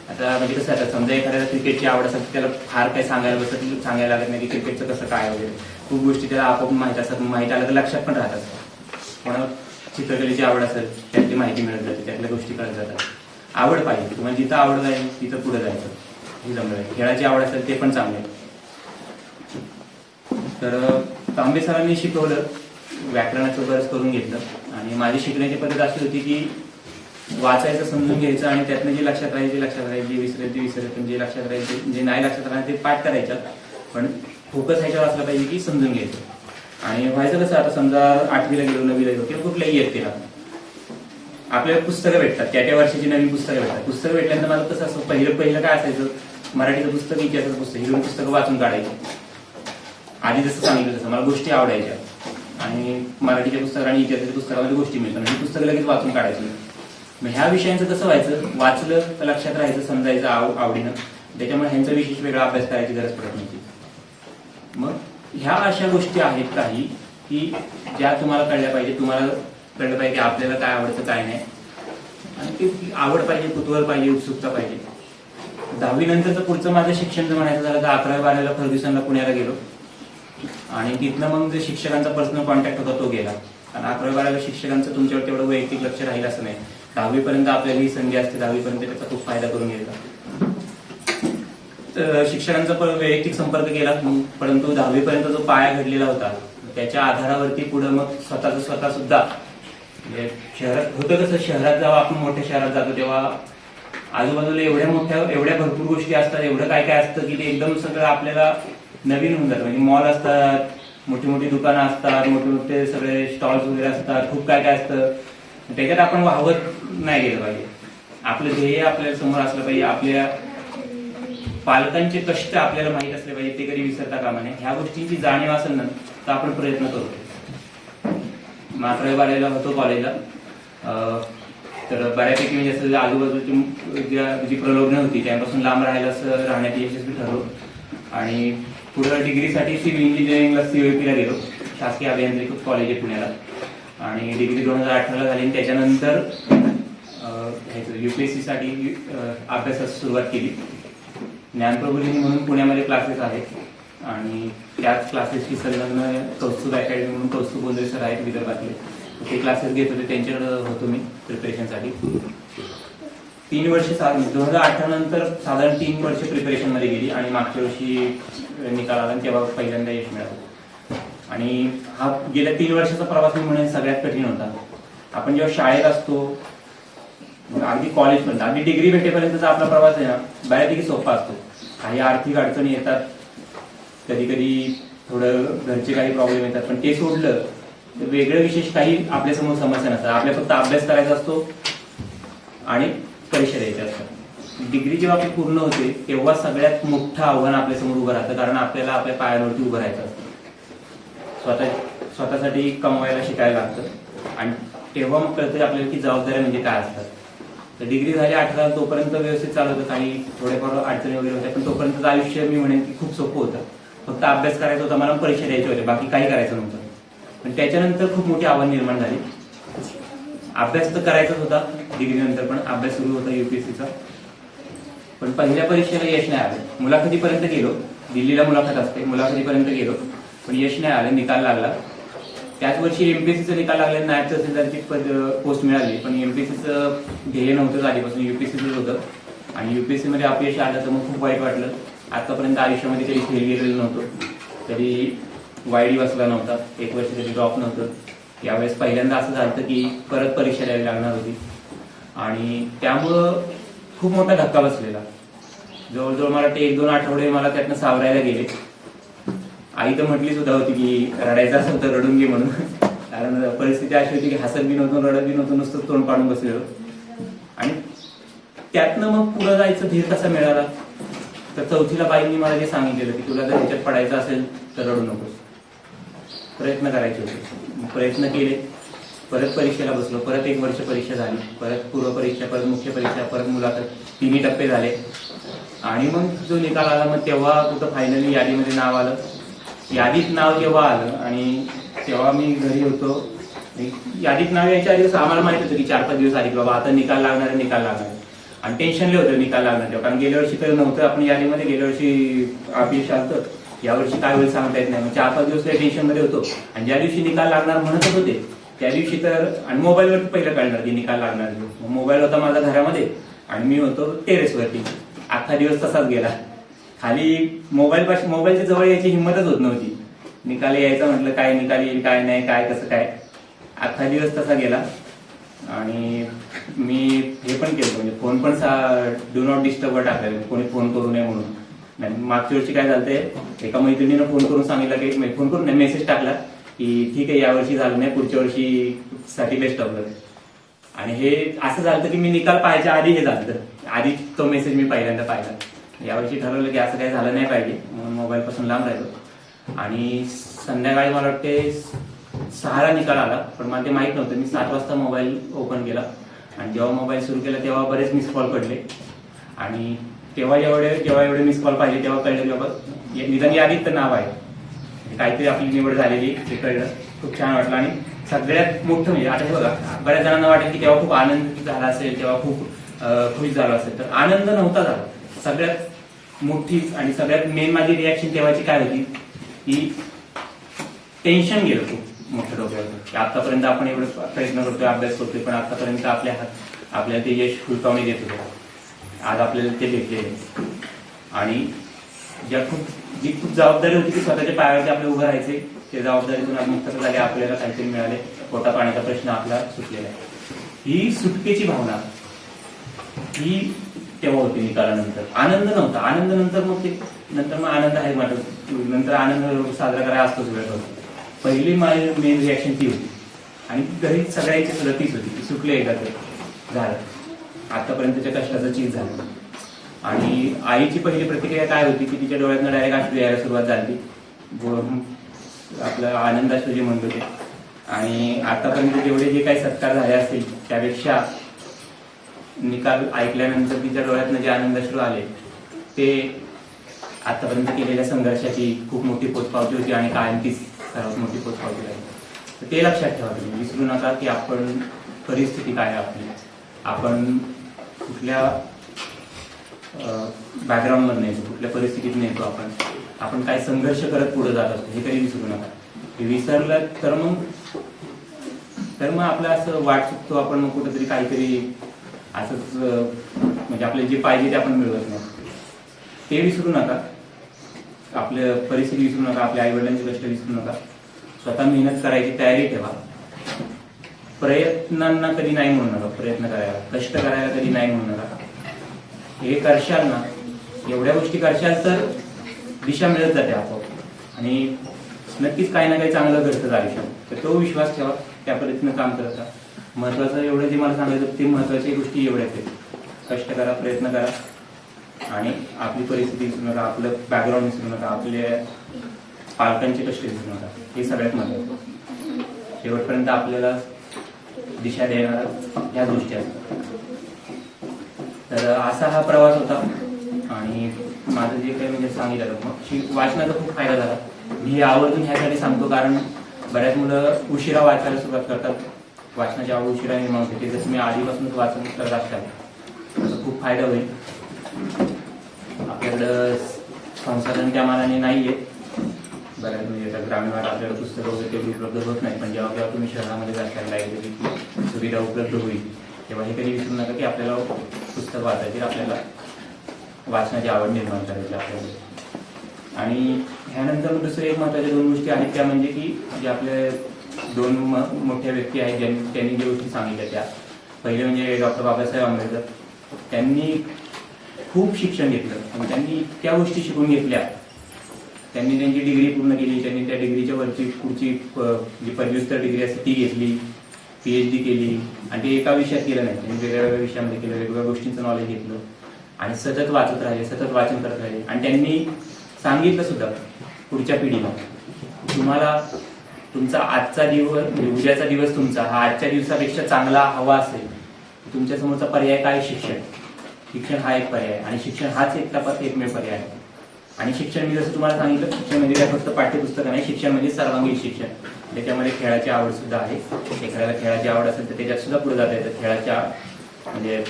आता म्हणजे कसं आता समजा एखाद्याला क्रिकेटची आवड असेल तर त्याला फार काही सांगायला लागत नाही की क्रिकेटचं कसं काय वगैरे. खूप गोष्टी त्याला आपोआप माहीत असतात, माहीत आलं तर लक्षात पण राहत असतात. कोणाला चित्रकलेची आवड असेल त्यातली माहिती मिळत जाते, त्यातल्या गोष्टी कळत जातात. आवड पाहिजे, तुम्हाला जिथं आवड जाईल तिथं पुढे जायचं, हे जमलं आहे. खेळाची आवड असेल ते पण चांगलं आहे. तर तांबे सरांनी शिकवलं, व्याकरणाचं बरंच करून घेतलं. आणि माझी शिकण्याची पद्धत अशी होती की वाचायचं, समजून घ्यायचं आणि त्यातनं जे लक्षात राहील ते लक्षात राहील, जे विसरेल ते विसरेल, पण जे लक्षात राहील ते, जे नाही लक्षात राहील ते पाठ करायचं. पण फोकस ह्याच्यावर असला पाहिजे की समजून घ्यायचं. आणि व्हायचं कसं, आता समजा 8वीला गेलो, 9वीला गेलो किंवा कुठल्याही इयत्तेला आपल्याला पुस्तकं भेटतात, त्या वर्षाची नवीन पुस्तकं भेटतात. पुस्तकं भेटल्यानंतर मला कसं असं पहिलं काय असायचं, मराठीचं पुस्तक, इतिहासाचं पुस्तक, ही 2 पुस्तकं वाचून काढायची. आधी जसं सांगितलं तसं मला गोष्टी आवडायच्या आणि मराठीच्या पुस्तक आणि इतिहासाच्या पुस्तकामध्ये गोष्टी मिळतात, ही पुस्तकं लगेच वाचून काढायची. मग ह्या विषयांचं कसं व्हायचं, वाचलं तर लक्षात राहायचं, समजायचं आवडीनं. त्याच्यामुळे ह्यांचा विशेष वेगळा अभ्यास करायची गरज पडत नव्हती. मग ह्या अशा गोष्टी आहेत काही की ज्या तुम्हाला कळल्या पाहिजे. तुम्हाला कळलं पाहिजे की आपल्याला काय आवडतं काय नाही, आणि ती आवड पाहिजे, कुतूहल पाहिजे, उत्सुकता पाहिजे. 10वी नंतरचं पुढचं माझं शिक्षण जर म्हणायचं झालं तर 11वी-12वीला फर्ग्युसनला पुण्याला गेलो. आणि तिथनं मग जे शिक्षकांचा पर्सनल कॉन्टॅक्ट होता तो गेला. कारण 11वी-12वीला शिक्षकांचं तुमच्यावर तेवढं वैयक्तिक लक्ष राहील असं नाही. 10वीपर्यंत आपल्याला ही संधी असते, 10वीपर्यंत त्याचा खूप फायदा करून घ्यायचा. तर शिक्षकांचा वैयक्तिक संपर्क केला, परंतु 10वीपर्यंत जो पाया घडलेला होता त्याच्या आधारावरती पुढे मग स्वतः सुद्धा म्हणजे शहरात होतं कसं, शहरात जेव्हा आपण मोठ्या शहरात जातो तेव्हा आजूबाजूला एवढ्या भरपूर गोष्टी असतात, एवढं काय काय असतं की ते एकदम सगळं आपल्याला नवीन होऊन जातं. म्हणजे मॉल असतात, मोठी मोठी दुकानं असतात, मोठे सगळे स्टॉल्स वगैरे असतात, खूप काय काय असतं. त्याच्यात आपण वाहवत नाही गेलं पाहिजे. आपलं ध्येय आपल्या समोर असलं पाहिजे, आपल्या पालकांचे कष्ट आपल्याला माहीत असले पाहिजे, ते कधी विसरता कामा नये. ह्या गोष्टींची जाणीव असेल ना तर आपण प्रयत्न करू. 11वी-12वीला होतो कॉलेजला, तर बऱ्यापैकी म्हणजे असं आजूबाजूची जी प्रलोभनं होती त्यापासून लांब राहण्यात यशस्वी ठरलो. आणि पुढे डिग्रीसाठी सिव्हिल इंजिनिअरिंगला COEPला गेलो, शासकीय अभियांत्रिकी कॉलेज आहे पुण्याला. आणि डिग्री 2018ला झाली. आणि त्याच्यानंतर UPSC साठी अभ्यासास सुरुवात केली. ज्ञानप्रबोधिनी म्हणून पुण्यामध्ये क्लासेस आहेत आणि त्याच क्लासेसची संलग्न कौस्तुभ अकॅडमी म्हणून कौस्तुभ बोंद्रे सर आहेत विदर्भातले, ते क्लासेस घेत होते, त्यांच्याकडे होतो मी प्रिपरेशनसाठी. 3 वर्ष 2018 नंतर साधारण 3 वर्ष प्रिपरेशनमध्ये गेली आणि मागच्या वर्षी निकाल आला, तेव्हा पहिल्यांदा यश मिळालं. आणि हा गेल्या 3 वर्षाचा प्रवास मी म्हणेन सगळ्यात कठीण होता. आपण जेव्हा शाळेत असतो, अगदी कॉलेजपर्यंत, अगदी डिग्री भेटेपर्यंतचा आपला प्रवास आहे ना बऱ्यापैकी सोपा असतो. काही आर्थिक अडचणी येतात, कधी कधी थोडं घरचे काही प्रॉब्लेम येतात, पण ते सोडलं तर वेगळं विशेष काही आपल्यासमोर समस्या नसतात. आपल्या फक्त अभ्यास करायचा असतो आणि परीक्षा द्यायच्या असतात. डिग्री जेव्हा आपली पूर्ण होते तेव्हा सगळ्यात मोठं आव्हान आपल्यासमोर उभं राहतं, कारण आपल्याला आपल्या पायावरती उभं राहायचं असतं, स्वतःसाठी कमवायला शिकायला लागतं. आणि तेव्हा मग कळतं आपल्याला की जबाबदाऱ्या म्हणजे काय असतात. तर डिग्री झाली 18, तोपर्यंत व्यवस्थित चालू होतं, काही थोडेफार अडचणी वगैरे होत्या, पण तोपर्यंत आयुष्य मी म्हणेन की खूप सोपं होतं. फक्त अभ्यास करायचा होता, मला परीक्षा द्यायची होती, बाकी काही करायचं नव्हतं. पण त्याच्यानंतर खूप मोठी आव्हान निर्माण झाली. अभ्यास तर करायचाच होता डिग्री नंतर, पण अभ्यास सुरू होता UPSCचा. पण पहिल्या परीक्षेला यश नाही आलं. मुलाखतीपर्यंत गेलो, दिल्लीला मुलाखत असते, मुलाखतीपर्यंत गेलो, पण यश नाही आलं. निकाल लागला. त्याच वर्षी MPSCचा निकाल लागला, नायब तहसीलदारची पोस्ट मिळाली, पण MPSCचं ध्येय नव्हतं आधीपासून, UPSCचंच होतं. आणि UPSC मध्ये अपयश आलं तर मग खूप वाईट वाटलं. आतापर्यंत आयुष्यामध्ये कधी फेल गेलेलं नव्हतं, कधी YD बसला नव्हता, 1 वर्ष कधी ड्रॉप नव्हतं. यावेळेस पहिल्यांदा असं झालं की परत परीक्षा द्यावी लागणार होती आणि त्यामुळं खूप मोठा धक्का बसलेला. जवळजवळ मला ते 1-2 आठवडे मला त्यातनं सावरायला गेले. आई तर म्हटली सुद्धा होती की रडायचं असेल तर रडून घे म्हणून, कारण परिस्थिती अशी होती की हसत बी नव्हतं, रडत बी नव्हतं, नुसतं तोंड पाडून बसलेलो. आणि त्यातनं मग पुढं जायचं धीर कसा मिळाला, तर चौथीला बाईंनी मला जे सांगितलेलं की तुला जर ह्याच्यात पडायचं असेल तर रडू नकोस, प्रयत्न करायचे होते. प्रयत्न केले, परत परीक्षेला बसलो, परत 1 वर्ष परीक्षा झाली, परत पूर्वपरीक्षा, परत मुख्य परीक्षा, परत मुलाखत, 3 टप्पे झाले. आणि मग जो निकाल आला, मग तेव्हा कुठं फायनली यादीमध्ये नाव आलं. यादीत नाव जेव्हा आलं आणि तेव्हा मी घरी होतो. यादीत नाव यायच्या आधी आम्हाला माहित होतं की 4-5 दिवस आधी बाबा आता निकाल लागणार आहे, निकाल लागणार आहे. आणि टेन्शनले होतं निकाल लागणार तेव्हा, कारण गेल्या वर्षी तर नव्हतं आपण यादीमध्ये, गेल्या वर्षी अपयश आलं, यावर्षी काय होईल सांगता येत नाही. मग 4-5 दिवस टेन्शनमध्ये होतो. आणि ज्या दिवशी निकाल लागणार म्हणत होते त्या दिवशी तर, आणि मोबाईलवरती पहिलं कळणार की निकाल लागणार. मोबाईल होता माझा घरामध्ये आणि मी होतो टेरेसवरती. अख्खा दिवस तसाच गेला. खाली मोबाईलच्या जवळ यायची हिंमतच होत नव्हती. निकाल यायचा म्हटलं काय निकाल येईल, काय नाही, काय कसं काय, अख्खा दिवस तसा गेला. आणि मी हे पण केलं, म्हणजे फोन पण डू नॉट डिस्टर्ब टाकलेलं, कोणी फोन करू नये म्हणून. नाही, मागच्या वर्षी काय झालंय, एका मैत्रिणीनं फोन करून सांगितलं की, फोन करून मेसेज टाकला की ठीक आहे यावर्षी झालं नाही, पुढच्या वर्षी साठी बेस्ट ऑफ लक. आणि हे असं झालं की मी निकाल पाहायच्या आधी हे झालं, आधी तो मेसेज मी पहिल्यांदा पाहिला. यावर्षी ठरवलं की असं काही झालं नाही पाहिजे म्हणून मोबाईल पासून लांब राहिलो. आणि संध्याकाळी मला वाटते 6ला निकाल आला, पण मला ते माहित नव्हतं. मी 7 वाजता मोबाईल ओपन केला आणि जेव्हा मोबाईल सुरू केला तेव्हा बरेच मिस कॉल पडले. आणि जेव्हा एवढे मिस कॉल पाहिले तेव्हा कळलं की बाबा निदान यादीत तर नाव आहे, काहीतरी आपली निवड झालेली हे कळलं. खूप छान वाटलं. आणि सगळ्यात मोठं म्हणजे आता हे बघा, बऱ्याच जणांना वाटेल की तेव्हा खूप आनंद झाला असेल, तेव्हा खूप खुश झाला असेल, तर आनंद नव्हता झाला. सगळ्यात मोठी आणि सगळ्यात मेन माझी रिॲक्शन तेव्हाची काय होती की टेन्शन गेलं खूप मोठं डोक्यावर. आतापर्यंत आपण एवढं प्रयत्न करतोय, अभ्यास करतोय, पण आतापर्यंत आपल्याला ते यश फुलकावणी देत होतं. आज आपल्याला ते भेटलेले. आणि जी खूप जबाबदारी होती की स्वतःच्या पायावरती आपल्याला उभं राहायचे, त्या जबाबदारीतून आज मुक्त झाले, आपल्याला काहीतरी मिळाले, पोटा पाण्याचा प्रश्न आपला सुटलेला आहे. ही सुटकेची भावना ही तेव्हा होती निकालानंतर. आनंद नव्हता. आनंद नंतर मग आनंद आहे वाटत, नंतर आनंद साजरा करायला असतोच वेळ होतो. पहिली माझी मेन रिॲक्शन ती होती. आणि घरी सगळ्यांची सुद्धा तीच होती की सुटले एकदा झालं, आतापर्यंतच्या कष्टाचं चीज झालं. आणि आईची पहिली प्रतिक्रिया काय होती की तिच्या डोळ्यातनं डायरेक्ट अश्रू यायला सुरुवात झाली, आपलं आनंदाश्रू जे म्हणतो ते. आणि आतापर्यंत जेवढे जे काही सत्कार झाले असतील त्यापेक्षा निकाल ऐकल्यानंतर तिच्या डोळ्यातनं जे आनंदाश्रू आले ते आतापर्यंत केलेल्या संघर्षाची खूप मोठी पोचपावती होती आणि कायम तीच सर्वात मोठी पोचपावती राहिली. तर ते लक्षात ठेवा, तुम्ही विसरू नका की आपण परिस्थिती काय आहे आपली, आपण कुठल्या बॅकग्राऊंडमधून येतो, कुठल्या परिस्थितीतून येतो, आपण काय संघर्ष करत पुढे जात असतो, हे कधी विसरू नका. हे विसरलं तर मग आपलं असं वाट चुकतो आपण, मग कुठेतरी काहीतरी असंच म्हणजे आपल्याला जे पाहिजे ते आपण मिळवत नाही. ते विसरू नका, आपल्या परिस्थिती विसरू नका, आपल्या आईवडिलांची कष्ट विसरू नका. स्वतः मेहनत करायची तयारी ठेवा. प्रयत्नांना कधी नाही म्हणू नका, प्रयत्न करायला, कष्ट करायला कधी नाही म्हणू नका. हे करशाल ना, एवढ्या गोष्टी करशाल तर दिशा मिळत जाते आपोआप आणि नक्कीच काही ना काही चांगलं घडतं आयुष्यात. तर तो विश्वास ठेवा, त्या पद्धतीनं काम करत राहा. महत्वाचं एवढं जे मला सांगायचं ते महत्वाच्या गोष्टी एवढ्याच आहेत. कष्ट करा, प्रयत्न करा आणि आपली परिस्थिती विसरू नका, आपलं बॅकग्राऊंड विसरू नका, आपल्या पालकांचे कष्ट विसरू नका. हे सगळ्यात महत्वाचं. शेवटपर्यंत आपल्याला दिशा देणाऱ्या ह्या गोष्टी असतात. तर असा हा प्रवास होता आणि माझं जे काही म्हणजे सांगितलं मग वाचनाचा खूप फायदा झाला. मी हे आवर्जून ह्यासाठी सांगतो कारण बऱ्याच मुलं उशिरा वाचायला सुरुवात करतात, वाचनाची आवड उशिरा निर्माण होते. जसं मी आधीपासूनच वाचन करत असतात त्याचा खूप फायदा होईल. आपल्याकडं संसाधन त्या मानाने नाही आहे, बऱ्याच म्हणजे आता ग्रामीण भागात आपल्याला पुस्तकं वगैरे तेवढी उपलब्ध होत नाही, पण जेव्हा तुम्ही शहरामध्ये जाता लायब्ररीची सुविधा उपलब्ध होईल तेव्हा हे कधी विसरू नका की आपल्याला पुस्तक वाचायचे, आपल्याला वाचनाची आवड निर्माण करायची आपल्याला. आणि ह्यानंतर दुसरे एक महत्त्वाच्या 2 गोष्टी आहेत त्या म्हणजे की जे आपले 2 मोठ्या व्यक्ती आहेत त्यांनी जे गोष्टी सांगितल्या त्या, पहिले म्हणजे डॉक्टर बाबासाहेब आंबेडकर. त्यांनी खूप शिक्षण घेतलं आणि त्यांनी इतक्या गोष्टी शिकून घेतल्या त्यांनी त्यांची डिग्री पूर्ण केली, त्यांनी त्या डिग्रीच्या वरची पुढची जी पदव्युत्तर डिग्री असते ती घेतली, PhD केली आणि ते एका विषयात केलं नाही, त्यांनी वेगवेगळ्या विषयामध्ये केलं, वेगवेगळ्या गोष्टींचं नॉलेज घेतलं आणि सतत वाचत राहिले, सतत वाचन करत राहिले आणि त्यांनी सांगितलं सुद्धा पुढच्या पिढीला, तुम्हाला तुमचा आजचा दिवस म्हणजे उद्याचा दिवस तुमचा हा आजच्या दिवसापेक्षा चांगला हवा असेल, तुमच्या समोरचा पर्याय काय? शिक्षण हा एक पर्याय आणि शिक्षण हाच एकमेव पर्याय आहे. आणि शिक्षण मी जसं तुम्हाला सांगितलं, शिक्षण म्हणजे काय फक्त पाठ्यपुस्तक नाही, शिक्षण म्हणजे सर्वांगीण शिक्षण. त्याच्यामध्ये खेळाची आवड सुद्धा आहे. एखाद्याला खेळाची आवड असेल तर त्याच्यात सुद्धा पुढे जाता येतं. खेळाच्या म्हणजे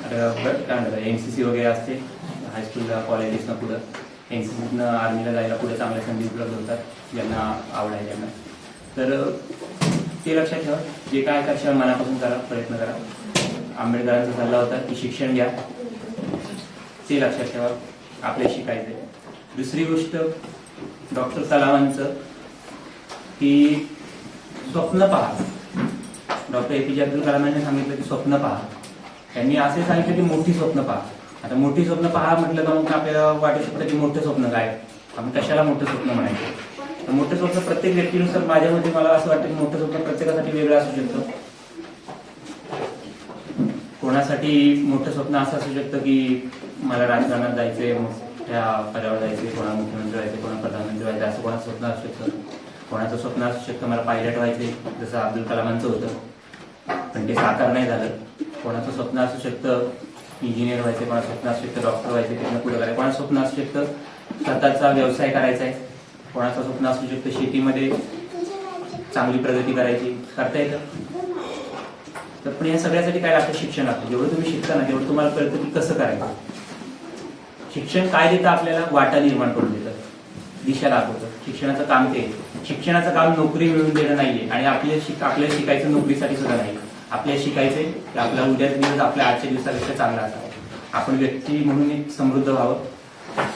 काय म्हणतात NCC वगैरे असते हायस्कूलला, कॉलेजेसना पुढं NCCतनं आर्मीला जायला पुढे चांगल्या संधी उपलब्ध होतात ज्यांना आवड आहे त्यांना. तर ते लक्षात ठेवा, जे काय कशा मनापासून करा, प्रयत्न करा. आंबेडकरांचा सल्ला होता की शिक्षण घ्या, ते लक्षात ठेवा, आपले शिकायचे. दुसरी गोष्ट डॉक्टर कलामांचं की स्वप्न पहा. डॉक्टर APJ अब्दुल कलाम यांनी सांगितलं की स्वप्न पहा. त्यांनी असे सांगितलं की मोठी स्वप्न पहा. आता मोठी स्वप्न पहा म्हटलं तर मग आपल्याला वाटू शकतं की मोठं स्वप्न काय, आपण कशाला मोठं स्वप्न म्हणायचं. तर मोठं स्वप्न प्रत्येक व्यक्तीनुसार माझ्यामध्ये मला असं वाटतं की मोठं स्वप्न प्रत्येकासाठी वेगळं असू शकतं. कोणासाठी मोठं स्वप्न असं असू शकतं की मला राजकारणात जायचंय, मोठ्या पदावर जायचंय, कोणा मुख्यमंत्री व्हायचे, कोणा प्रधानमंत्री व्हायचं, असं कोणाचं स्वप्न असू शकतं. कोणाचं स्वप्न असू शकतं मला पायलट व्हायचे, जसं अब्दुल कलामांचं होतं पण ते साकार नाही झालं. कोणाचं स्वप्न असू शकतं इंजिनियर व्हायचे, कोणाचं स्वप्न असू शकतं डॉक्टर व्हायचे, त्यानं पुढे करायचं. कोणाचं स्वप्न असू शकतं स्वतःचा व्यवसाय करायचा आहे, कोणाचं स्वप्न असू शकतं शेतीमध्ये चांगली प्रगती करायची, करता येतं. तर पण या सगळ्यासाठी काय लागतं? शिक्षण लागतं. जेवढं तुम्ही शिकता ना तेवढं तुम्हाला कळतं की कसं करायचं. शिक्षण काय देतं आपल्याला? वाटा निर्माण करून देतं, दिशा दाखवतं. शिक्षणाचं काम ते. शिक्षणाचं काम नोकरी मिळवून देणं नाहीये आणि आपल्याला शिकायचं नोकरीसाठी सुद्धा नाही. आपल्याला शिकायचंय की आपला उद्याचा दिवस आपल्या आजच्या दिवसापेक्षा चांगला असावा, आपण व्यक्ती म्हणून एक समृद्ध व्हावं,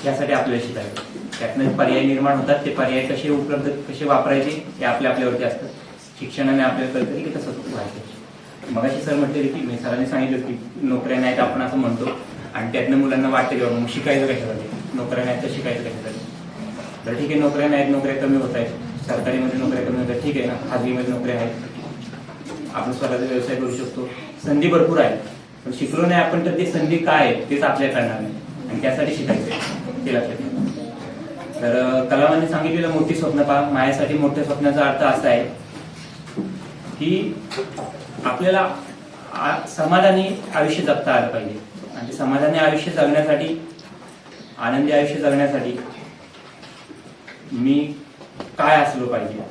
यासाठी आपल्याला शिकायचं. त्यातनं पर्याय निर्माण होतात. ते पर्याय कसे उपलब्ध, कसे वापरायचे हे आपल्यावरती असतं. शिक्षणाने आपल्याला कळतं की कसं व्हायचं. मगाशी सर म्हटले की मी सरांनी सांगितलं की नोकऱ्या नाहीत आपण असं म्हणतो आणि त्यातनं मुलांना वाटतं की मग शिकायचं कशासाठी, नोकऱ्या नाहीत तर शिकायचं कशासाठी. तर ठीक आहे, नोकऱ्या नाहीत, नोकऱ्या कमी होत आहेत, सरकारीमध्ये नोकऱ्या कमी होत आहेत, ठीक आहे ना. खाजगीमध्ये नोकऱ्या आहेत, आपण स्वतःचा व्यवसाय करू शकतो, संधी भरपूर आहेत. पण शिकलो नाही आपण तर ते संधी काय आहे तेच आपल्याला कळणार नाही आणि त्यासाठी शिकायचं, ते लक्षात ठेवा. तर कलामांनी सांगितलेलं मोठी स्वप्न पहा. माझ्यासाठी मोठ्या स्वप्नाचा अर्थ असा आहे की आपल्याला समाधानी आयुष्य जगता आलं पाहिजे आणि समाधानी आयुष्य जगण्यासाठी, आनंदी आयुष्य जगण्यासाठी मी काय असलो पाहिजे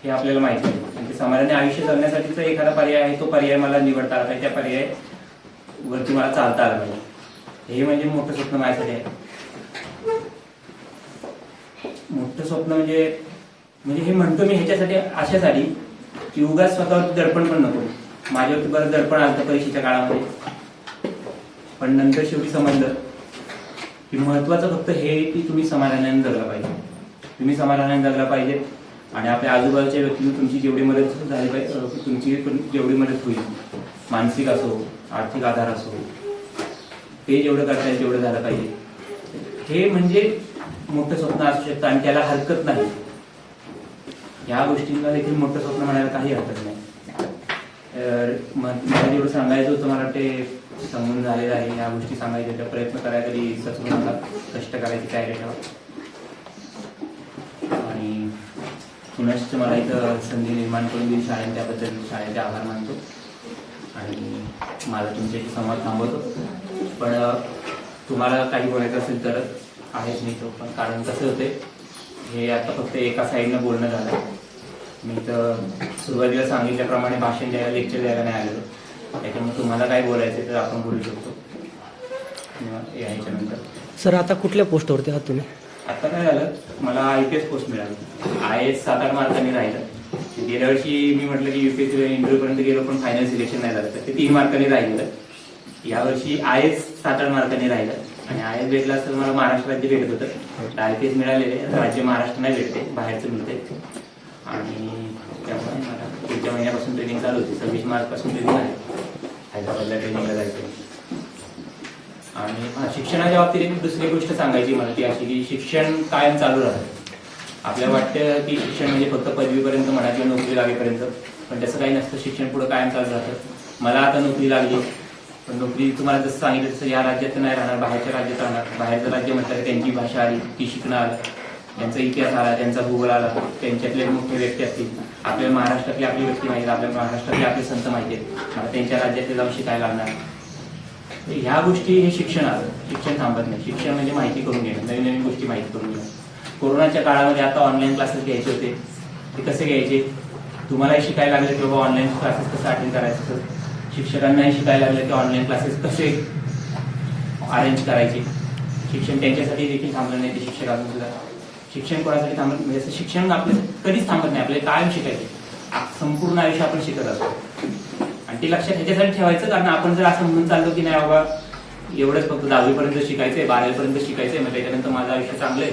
हे आपल्याला माहिती आहे. आणि ते समाधानी आयुष्य जगण्यासाठीचा एखादा पर्याय आहे, तो पर्याय मला निवडता आला पाहिजे, त्या पर्याय वरती मला चालता आलं पाहिजे. हे म्हणजे मोठं स्वप्न माझ्यासाठी आहे. मोठं स्वप्न म्हणजे हे म्हणतो मी ह्याच्यासाठी, अशासाठी की उगाच स्वतःवरती दडपण पण नको. माझ्यावरती बरं दडपण आलं परीक्षेच्या काळामध्ये, पण नंतर शेवटी समजलं की महत्वाचं फक्त हे की तुम्ही समाधानाने जगला पाहिजे. तुम्ही समाधानाने जगला पाहिजे आणि आपल्या आजूबाजूच्या व्यक्तींना तुमची जेवढी मदत झाली पाहिजे, तुमची जेवढी मदत होईल, मानसिक असो, आर्थिक आधार असो, ते जेवढं करता येईल तेवढं झालं पाहिजे. हे म्हणजे मोठं स्वप्न असू शकतं आणि त्याला हरकत नाही. या गोष्टींना देखील मोठं स्वप्न म्हणायला काही हरकत नाही. मला जेवढं सांगायचं होतं मला ते सांगून झालेलं आहे. या गोष्टी सांगायच्या, त्या प्रयत्न करायला कधी सचवू नका, कष्ट करायची तयारी ठेवा. आणि पुनश्च मला इथं संधी निर्माण करून दिली शाळेने, त्याबद्दल शाळेचे आभार मानतो आणि माझा तुमच्याशी संवाद थांबवतो. पण तुम्हाला काही बोलायचं असेल तर आहेच नाही तो, पण कारण कसं होते हे आता फक्त एका साईडनं बोलणं झालं. मी तर सुरुवातीला सांगितल्याप्रमाणे भाषण द्यायला, लेक्चर द्यायला नाही आलेलो. त्याच्यामुळे तुम्हाला काय बोलायचं तर आपण बोलू शकतो याच्यानंतर. सर आता कुठल्या पोस्टवरती आहात तुम्ही? आता काय झालं, मला IPS पोस्ट मिळाली. IAS 7-8 मार्कांनी राहिलं. गेल्या वर्षी मी म्हटलं की UPSC इंटरव्ह्यूपर्यंत गेलो पण फायनल सिलेक्शन नाही झालं, तर ते 3 मार्कांनी राहिलेलं. यावर्षी IAS 7-8 मार्कांनी राहिलं आणि IAS भेटला असं मला महाराष्ट्र राज्य भेटत होतं. IPS मिळालेले, राज्य महाराष्ट्र नाही भेटते, बाहेरचं मिळते. आणि त्यामुळे मला पुढच्या महिन्यापासून ट्रेनिंग चालू होती. 26 मार्चपासून ट्रेनिंग आहे. हैदराबादला ट्रेनिंगला जायचं. आणि शिक्षणाच्या बाबतीत एक दुसरी गोष्ट सांगायची मला ती अशी की शिक्षण कायम चालू राहतं. आपल्याला वाटतं की शिक्षण म्हणजे फक्त पदवीपर्यंत म्हणा किंवा नोकरी लागेपर्यंत, पण तसं काही नसतं. शिक्षण पुढं कायम चालू राहतं. मला आता नोकरी लागली, पण नोकरी तुम्हाला जसं सांगितलं तसं या राज्यात नाही राहणार, बाहेरच्या राज्यात राहणार. बाहेरचं राज्य म्हटलं की त्यांची भाषा आली ती शिकणार, त्यांचा इतिहास आला, त्यांचा भूगोल आला, त्यांच्यातले मोठे व्यक्ती असतील. आपल्या महाराष्ट्रातले आपली व्यक्ती माहिती, आपल्या महाराष्ट्रातले आपले संत माहिती आहेत, मला त्यांच्या राज्यातले जाऊन शिकायला लागणार. ह्या गोष्टी हे शिक्षण आलं. शिक्षण थांबत नाही. शिक्षण म्हणजे माहिती करून घेणं, नवीन नवीन गोष्टी माहिती करून घेणं. कोरोनाच्या काळामध्ये आता ऑनलाईन क्लासेस घ्यायचे होते, ते कसे घ्यायचे, तुम्हालाही शिकायला लागले की बाबा ऑनलाईन क्लासेस कसं अटेंड करायचं, शिक्षकांनाही शिकायला लागले की ऑनलाईन क्लासेस कसे अरेंज करायचे. शिक्षण त्यांच्यासाठी देखील थांबलं नाही, ते शिक्षक अजून सुद्धा. शिक्षण कोणासाठी थांबत म्हणजे असं शिक्षण आपलं कधीच थांबत नाही. आपल्याला कायम शिकायचे, संपूर्ण आयुष्य आपण शिकत असतो. आणि ते लक्षात ह्याच्यासाठी ठेवायचं, कारण आपण जर असं म्हणून चाललो की नाही बाबा एवढंच फक्त 10वीपर्यंत शिकायचंय, 12वीपर्यंत शिकायचंय, मग त्याच्यानंतर माझं आयुष्य चांगलं आहे,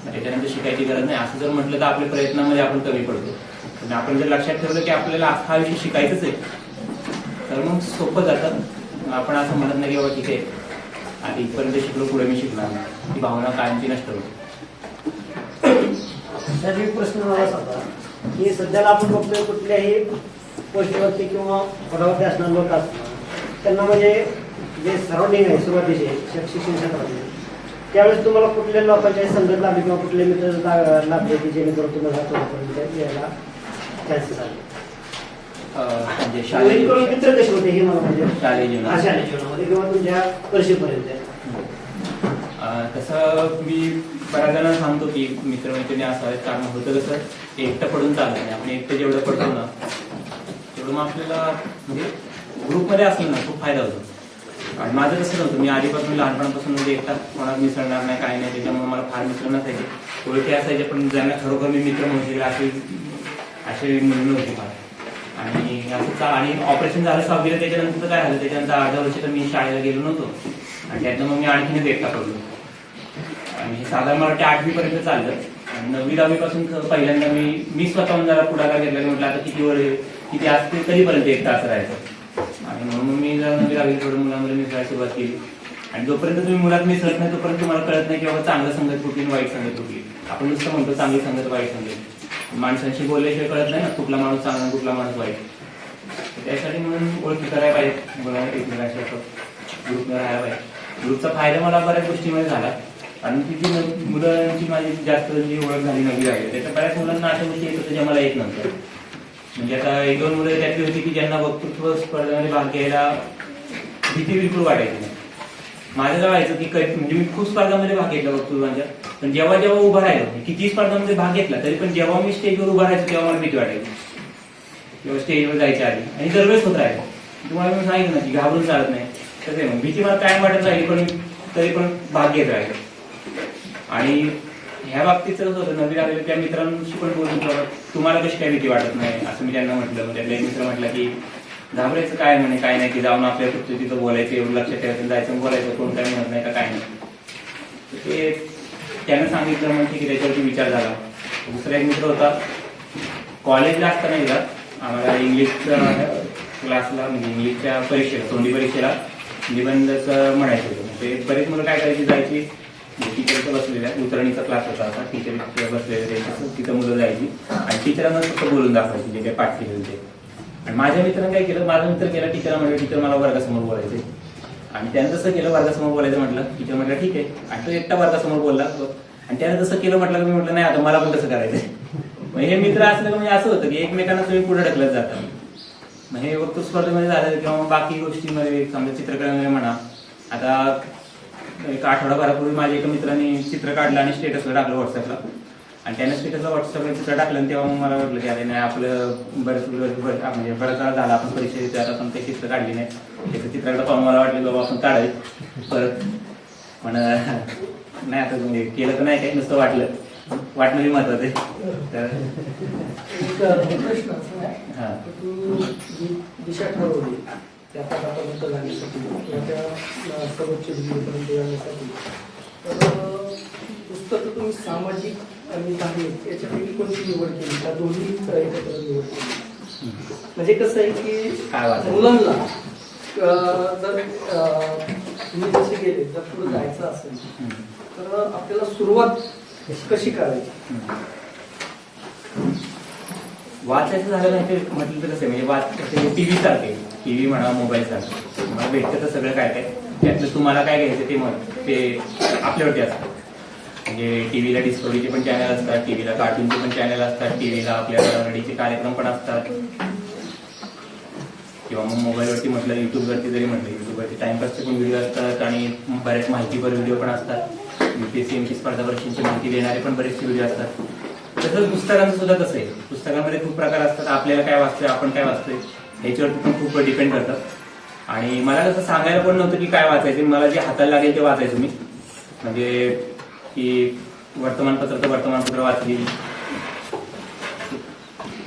मग त्याच्यानंतर शिकायची गरज नाही, असं जर म्हटलं तर आपल्या प्रयत्नामध्ये आपण कमी पडतो. पण आपण जर लक्षात ठेवलं की आपल्याला अख्खा आयुष्य शिकायचंच आहे, तर मग सोपं जातं. आपण असं म्हणत नाही की बाबा ठीक आहे आता इथपर्यंत शिकलो, पुढे मी शिकणार नाही, ती भावना कायमची नष्ट होती. एक प्रश्न मला होता की सध्याला आपण बघतोय कुठल्याही पोस्टवरती किंवा पदावरती असणारे लोक असतात, त्यांना म्हणजे जे सराउंडिंग आहे सुरुवातीचे शिक्षण क्षेत्रातले, त्यावेळेस तुम्हाला कुठल्या लोकांच्या संगत लाभली किंवा कुठले मित्र लाभले की जेणेकरून तुम्हाला तोपर्यंत यायला चान्सेस आले? म्हणजे शालेय मित्र कसे होते हे मला म्हणजे शालेय जीवनामध्ये किंवा तुमच्या परिषदेपर्यंत? तसं मी बऱ्याच जणांना सांगतो की मित्रमैत्रिणी असावेत, कारण होतं कसं एकटं पडून चालत नाही. आपण एकटं जेवढं पडतो ना तेवढं मग आपल्याला म्हणजे ग्रुपमध्ये असलं ना खूप फायदा होतो. आणि माझं कसं नव्हतं, मी आधीपासून लहानपणापासून म्हणजे एकटा कोणाला मिसळणार नाही काय नाही, त्याच्यामुळे मला फार मित्र नसायचे, ओळखी असायचे, पण ज्यांना खरोखर मी मित्र म्हणू शकेल असे म्हणून होते फार. आणि असं आणि ऑपरेशन झालं 6वीला, त्याच्यानंतर काय झालं, त्याच्यानंतर अर्ध्या वर्ष तर मी शाळेला गेलो नव्हतो, आणि त्यातनं मग मी आणखीनच एकटा पडलो. आणि हे साधारण मला ते 8वीपर्यंत चाललं. आणि 9वी-10वी पासून पहिल्यांदा मी स्वतःहून जरा पुढाकार घेतला, म्हटलं आता किती असते कधीपर्यंत एकटा असं राहायचं. आणि म्हणून मी जरा 9वी-10वी थोडं मुलांमध्ये मिसळायला सुरुवात केली. आणि जोपर्यंत तुम्ही मुलात मिसळत नाही तोपर्यंत तुम्हाला कळत नाही की बाबा चांगलं संगत कुठली वाईट संगत कुठली. आपण नुसतं म्हणतो चांगली संगत वाईट संगत, माणसांशी बोलल्याशिवाय कळत नाही ना कुठला माणूस चांगला कुठला माणूस वाईट. त्यासाठी म्हणून ओळखी करायला पाहिजे, मुलांना एकमेकांशी ग्रुपने राहायला पाहिजे. ग्रुपचा फायदा मला बऱ्याच गोष्टीमध्ये झाला. आणि ती जी मुलांची माझी जास्त जी ओळख झाली नवी राहिली, त्याच्या बऱ्याच मुलांना अशा गोष्टी येत होत्या ज्या मला येत नव्हत्या. म्हणजे आता 1-2 मुलं त्यातली होती की ज्यांना वक्तृत्व स्पर्धेमध्ये भाग घ्यायला भीती बिलकुल वाटायची नाही. माझं काय व्हायचं की म्हणजे मी खूप स्पर्धांमध्ये भाग घेतला वक्तृत्वांच्या, पण जेव्हा उभं राहिलो, किती स्पर्धांमध्ये भाग घेतला तरी पण जेव्हा मी स्टेजवर उभं राहायचो तेव्हा मला भीती वाटायची, किंवा स्टेजवर जायच्या आधी. आणि दरवेळेस होत राहिलं. तुम्हाला मी सांगितलं ना की घाबरून चालत नाही, तसं आहे. मग भीती मला कायम वाटत राहिली, पण तरी पण भाग घेत राहिलो. आणि ह्या बाबतीत होतं, नवीन आलेल्या त्या मित्रांशी पण बोलून तुम्हाला कशी काय भीती वाटत नाही असं मी त्यांना म्हटलं. मग त्यातला एक मित्र म्हटलं की घाबरायचं काय म्हणे, काय नाही, की जाऊन आपल्या तिथं बोलायचं, एवढं लक्षात ठेवायचं, जायचं बोलायचं, कोण काय म्हणत नाही का काय नाही. ते त्यानं सांगितलं मग की त्याच्यावरती विचार झाला. दुसरा एक मित्र होता, कॉलेजला असताना एकदा आम्हाला इंग्लिशच्या क्लासला म्हणजे इंग्लिशच्या परीक्षेला, तोंडी परीक्षेला निबंधाचं म्हणायचं होतं. ते बरेच मुलं काय करायची, जायची टीचरचं बसलेल्या उतरणीचा क्लास होता असा, टीचर बसलेले तिथं मुलं जायची आणि टीचरांना फक्त बोलून दाखवायची जे काही पाठ केलेलं ते. आणि माझ्या मित्रानं काय केलं, माझा मित्र केला, टीचरला म्हटलं टीचर मला वर्गासमोर बोलायचे. आणि त्यानं तसं केलं, वर्गासमोर बोलायचं म्हटलं, टीचर म्हटलं ठीक आहे. आणि तो एकटा वर्गासमोर बोलला आणि त्यानं तसं केलं म्हटलं, मी म्हटलं नाही आता मला पण तसं करायचंय. मग हे मित्र असलं म्हणजे असं होतं की एकमेकांना तुम्ही पुढे ढकलत जाता. मग हे वक्तृत्व स्पर्धेमध्ये झालं किंवा बाकी गोष्टींमध्ये समजा चित्रकलेमध्ये म्हणा. आता एक आठवडाभरापूर्वी माझ्या एका मित्राने चित्र काढलं आणि स्टेटसला टाकलं व्हॉट्सअपला. आणि त्याने स्टेटसला व्हॉट्सअपला चित्र टाकलं तेव्हा मला वाटलं की अरे नाही आपलं बरेच म्हणजे बराच वेळा झाला आपण परीक्षा देतो, आता पण ते चित्र काढली नाही. त्याचं चित्राकडे पाहून मला वाटलं बाबा आपण काढायचं परत. पण नाही आता म्हणजे केलं तर नाही काही, नुसतं वाटणं हे महत्वाचं आहे. तर प्रश्न असा आहे, दिशा ठरवली त्या पदापर्यंत जाण्यासाठी किंवा त्या सर्वोच्च डिग्रीपर्यंत जाण्यासाठी, तर पुस्तकं तुम्ही सामाजिक आणि धार्मिक याच्यापैकी कोणती निवड केली, त्या दोन्ही एकत्र निवड केली? म्हणजे कसं आहे की मुलांना जर तुम्ही जसे गेले जर पुढे जायचं असेल तर आपल्याला सुरुवात कशी करायची? वाचायचं झालं नाही ते म्हटलं तर कसं आहे, म्हणजे टीव्ही सारखे, टीव्ही म्हणा मोबाईल सारखे तुम्हाला भेटतं तर सगळं काय काय त्यातलं तुम्हाला काय घ्यायचं ते आपल्यावरती असतं. म्हणजे टीव्हीला डिस्कवरीचे पण चॅनल असतात, टीव्हीला कार्टूनचे पण चॅनल असतात, टीव्हीला आपल्या रडीचे कार्यक्रम पण असतात, किंवा मग मोबाईलवरती म्हटलं युट्यूबवरती जरी म्हटलं युट्यूबवरती टाइमपासचे पण व्हिडिओ असतात आणि बऱ्याच माहितीपर व्हिडिओ पण असतात. UPSC MPSC स्पर्धा परीक्षांची माहिती देणारे पण बरेचसे व्हिडिओ असतात. तसंच पुस्तकांचं सुद्धा तसं आहे. पुस्तकांमध्ये खूप प्रकार असतात. आपल्याला काय वाचतोय, आपण काय वाचतोय ह्याच्यावरती पण खूप डिपेंड करतं. आणि मला तसं सांगायला पण नव्हतं की काय वाचायचं, मला जे हाताला लागेल ते वाचायचो मी. म्हणजे की वर्तमानपत्र तर वर्तमानपत्र वाचली,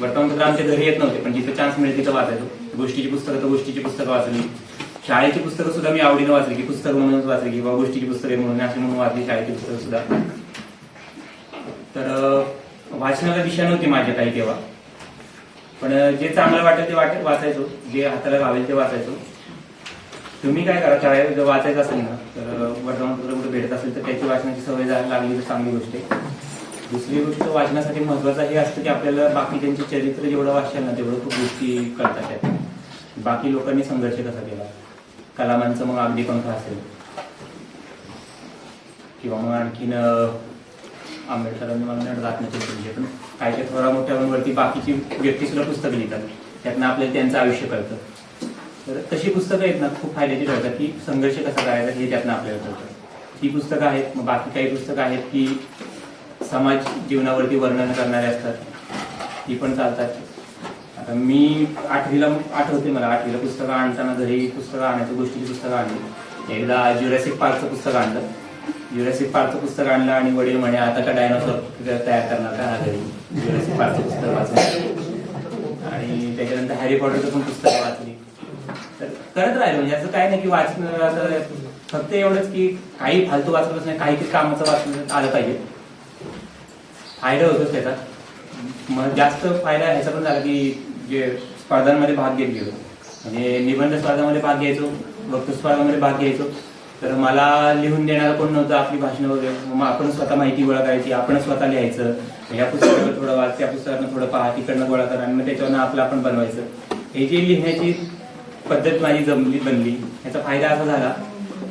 वर्तमानपत्र आमच्या घरी येत नव्हते पण जिथं चान्स मिळेल तिथं वाचायचो. गोष्टीची पुस्तकं तर गोष्टीची पुस्तकं वाचली. शाळेची पुस्तकं सुद्धा मी आवडीनं वाचली, की पुस्तक म्हणूनच वाचली किंवा गोष्टीची पुस्तकं म्हणून अशी म्हणून वाचली शाळेची पुस्तकं सुद्धा. तर वाचनाला दिशा नव्हती माझ्या काही तेव्हा, पण जे चांगलं वाटेल ते वाचायचो, जे हाताला लावेल ते वाचायचो. तुम्ही काय करा, शाळेत जर वाचायचं असेल ना तर वर्तमानपत्र कुठे भेटत असेल तर त्याची वाचण्याची सवय लागली तर चांगली गोष्ट आहे. दुसरी गोष्ट वाचण्यासाठी महत्वाचं हे असतं की आपल्याला बाकी त्यांचे चरित्र जेवढं वाचेल ना तेवढं खूप गोष्टी कळतात त्यात. बाकी लोकांनी संघर्ष कसा केला, कलामांचं मग अगदी पंख असेल किंवा मग आणखीन आंबेडकरांनी मला रात्रीचे पण काही काही थोडा मोठ्यावरती बाकीची व्यक्ती सुद्धा पुस्तकं लिहितात, त्यातनं आपल्याला त्यांचं आयुष्य कळतं. तर तशी पुस्तकं आहेत ना खूप फायद्याची ठरतात की संघर्ष कसा करायचा हे त्यातनं आपल्याला कळतं. ती पुस्तकं आहेत. मग बाकी काही पुस्तकं आहेत की समाज जीवनावरती वर्णन करणारे असतात, ती पण चालतात. आता मी आठवीला आठवते मला, आठवीला पुस्तकं आणताना घरी पुस्तकं आणायचं, गोष्टीची पुस्तकं आणली. एकदा ज्युरासिक पार्कचं पुस्तक आणलं. ज्युरासिक पार्कचं पुस्तक आणलं आणि वडील म्हणे आता का डायनोसॉर तयार करणार का घरी, ज्युरासिक पार्कचं पुस्तक वाचलं. आणि त्याच्यानंतर हॅरी पॉटरचं पण पुस्तक वाचली. तर करत राहिलं, म्हणजे असं काय नाही की वाचणं असं फक्त एवढंच की काही फालतू वाचलंच नाही, काही कामाचं वाचलं आलं पाहिजे. फायदा होतोच त्याचा. मग जास्त फायदा ह्याचा पण झाला की जे स्पर्धांमध्ये भाग घेत गेलो, म्हणजे निबंध स्पर्धामध्ये भाग घ्यायचो, वक्तृत्व स्पर्धामध्ये भाग घ्यायचो. तर मला लिहून देणारं कोण नव्हतं, आपली भाषणं वगैरे. मग आपण स्वतः माहिती गोळा करायची, आपण स्वतः लिहायचं. या पुस्तकावर थोडं वाच, त्या पुस्तकानं थोडं पहा, तिकडनं गोळा करा आणि मग त्याच्यावरनं आपलं आपण बनवायचं. हे जी लिहिण्याची पद्धत माझी बनली. याचा फायदा असा झाला,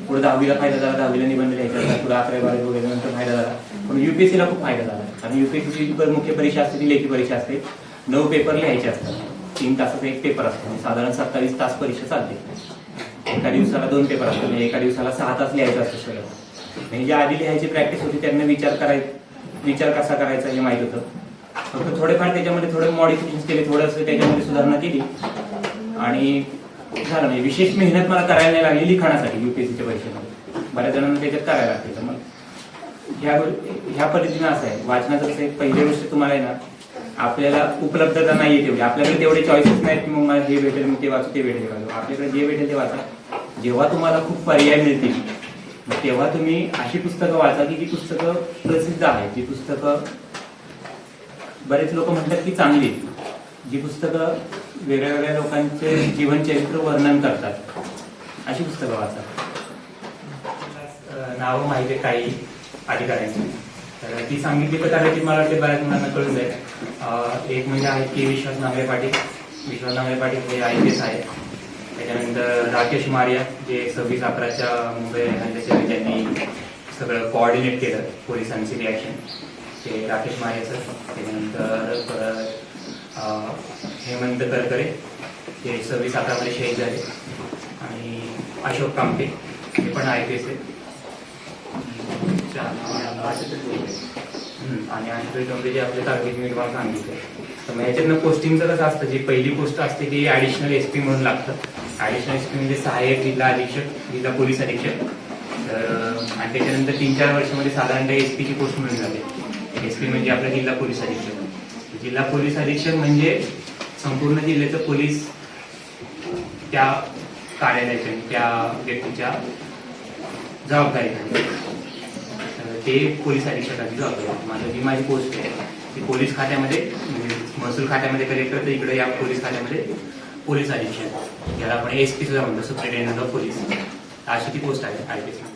पुढे 10वीला फायदा झाला, 10वीला निबंध लिहायचा, पुढे 11वी 12वी वगैरे नंतर फायदा झाला. पण UPSCला खूप फायदा झाला. आणि UPSCची मुख्य परीक्षा असते ती लेखी परीक्षा असते. 9 पेपर लिहायचे असतात, 3 तासाचा एक पेपर असतो, साधारण 27 तास परीक्षा चालते. एका दिवसाला 2 पेपर असतात, म्हणजे एका दिवसाला 6 तास लिहायचं असतं सगळं. म्हणजे ज्या आधी लिहायची प्रॅक्टिस होती त्यांना विचार कसा करायचा हे माहित होतं. फक्त थोडेफार त्याच्यामध्ये थोडे मॉडिफिकेशन केले, थोडंसं त्याच्यामध्ये सुधारणा केली आणि झालं. म्हणजे विशेष मेहनत मला करायला नाही लागली लिखाणासाठी UPSCच्या परीक्षेमध्ये. बऱ्याच जणांना त्याच्यात करायला लागते. तर मग ह्या पद्धतीनं असं आहे वाचनाचं. कसं आहे, पहिली गोष्ट तुम्हाला आहे ना आपल्याला उपलब्धता नाहीये तेवढी, आपल्याकडे तेवढे चॉईसेस नाहीत की मग मला हे भेटेल मी ते वाचू, ते भेटेल वाचू. आपल्याकडे जे भेटेल ते वाचा. जेव्हा तुम्हाला खूप पर्याय मिळतील तेव्हा तुम्ही अशी पुस्तकं वाचा की जी पुस्तकं प्रसिद्ध आहेत, जी पुस्तकं बरेच लोक म्हणतात की चांगली, जी पुस्तकं वेगळ्या वेगळ्या लोकांचे जीवनचरित्र वर्णन करतात, अशी पुस्तकं वाचा. नावं माहिती आहे काही अधिकाऱ्यांची, तर ती सांगितली तर कदाचित मला वाटते बऱ्याच मुलांना कळून जाईल. एक म्हणजे आहेत की विश्वास नांगरे पाटील. विश्वास नांगरे पाटील हे IPS आहेत. त्याच्यानंतर राकेश मारिया जे 26/11च्या मुंबई हल्ल्याच्या त्यांनी सगळं कोऑर्डिनेट केलं पोलिसांची रिॲक्शन, ते राकेश मारिया सर. त्याच्यानंतर परत हेमंत करकरे ते 26/11मध्ये शहीद झाले. आणि अशोक कामटे हे पण IPS आहेत. आणि आशुतोष डोंगरे जे आपले तालुक्याचे मी तुम्हाला सांगितले. तर मग ह्याच्यातनं पोस्टिंगचं कसं असतं, जी पहिली पोस्ट असते ती ॲडिशनल SP म्हणून लागतं. ॲडिशनल SP म्हणजे सहाय्यक जिल्हा अधीक्षक, जिल्हा पोलीस अधीक्षक. तर आणि त्याच्यानंतर 3-4 वर्षामध्ये साधारणतः SP ची पोस्ट मिळून जाते. SP म्हणजे आपला जिल्हा पोलीस अधीक्षक. जिल्हा पोलीस अधीक्षक म्हणजे संपूर्ण जिल्ह्याचं पोलीस त्या कार्यालयाच्या त्या व्यक्तीच्या जबाबदारी, ते पोलीस अधीक्षकाची जबाबदारी. माझी पोस्ट आहे ती पोलीस खात्यामध्ये, म्हणजे महसूल खात्यामध्ये कलेक्टर, तर इकडे या पोलीस खात्यामध्ये पोलीस अधीक्षक, ज्याला आपण SP सुद्धा म्हणतो, सुप्रिटेंडंट ऑफ पोलीस. अशी ती पोस्ट आहे IPS.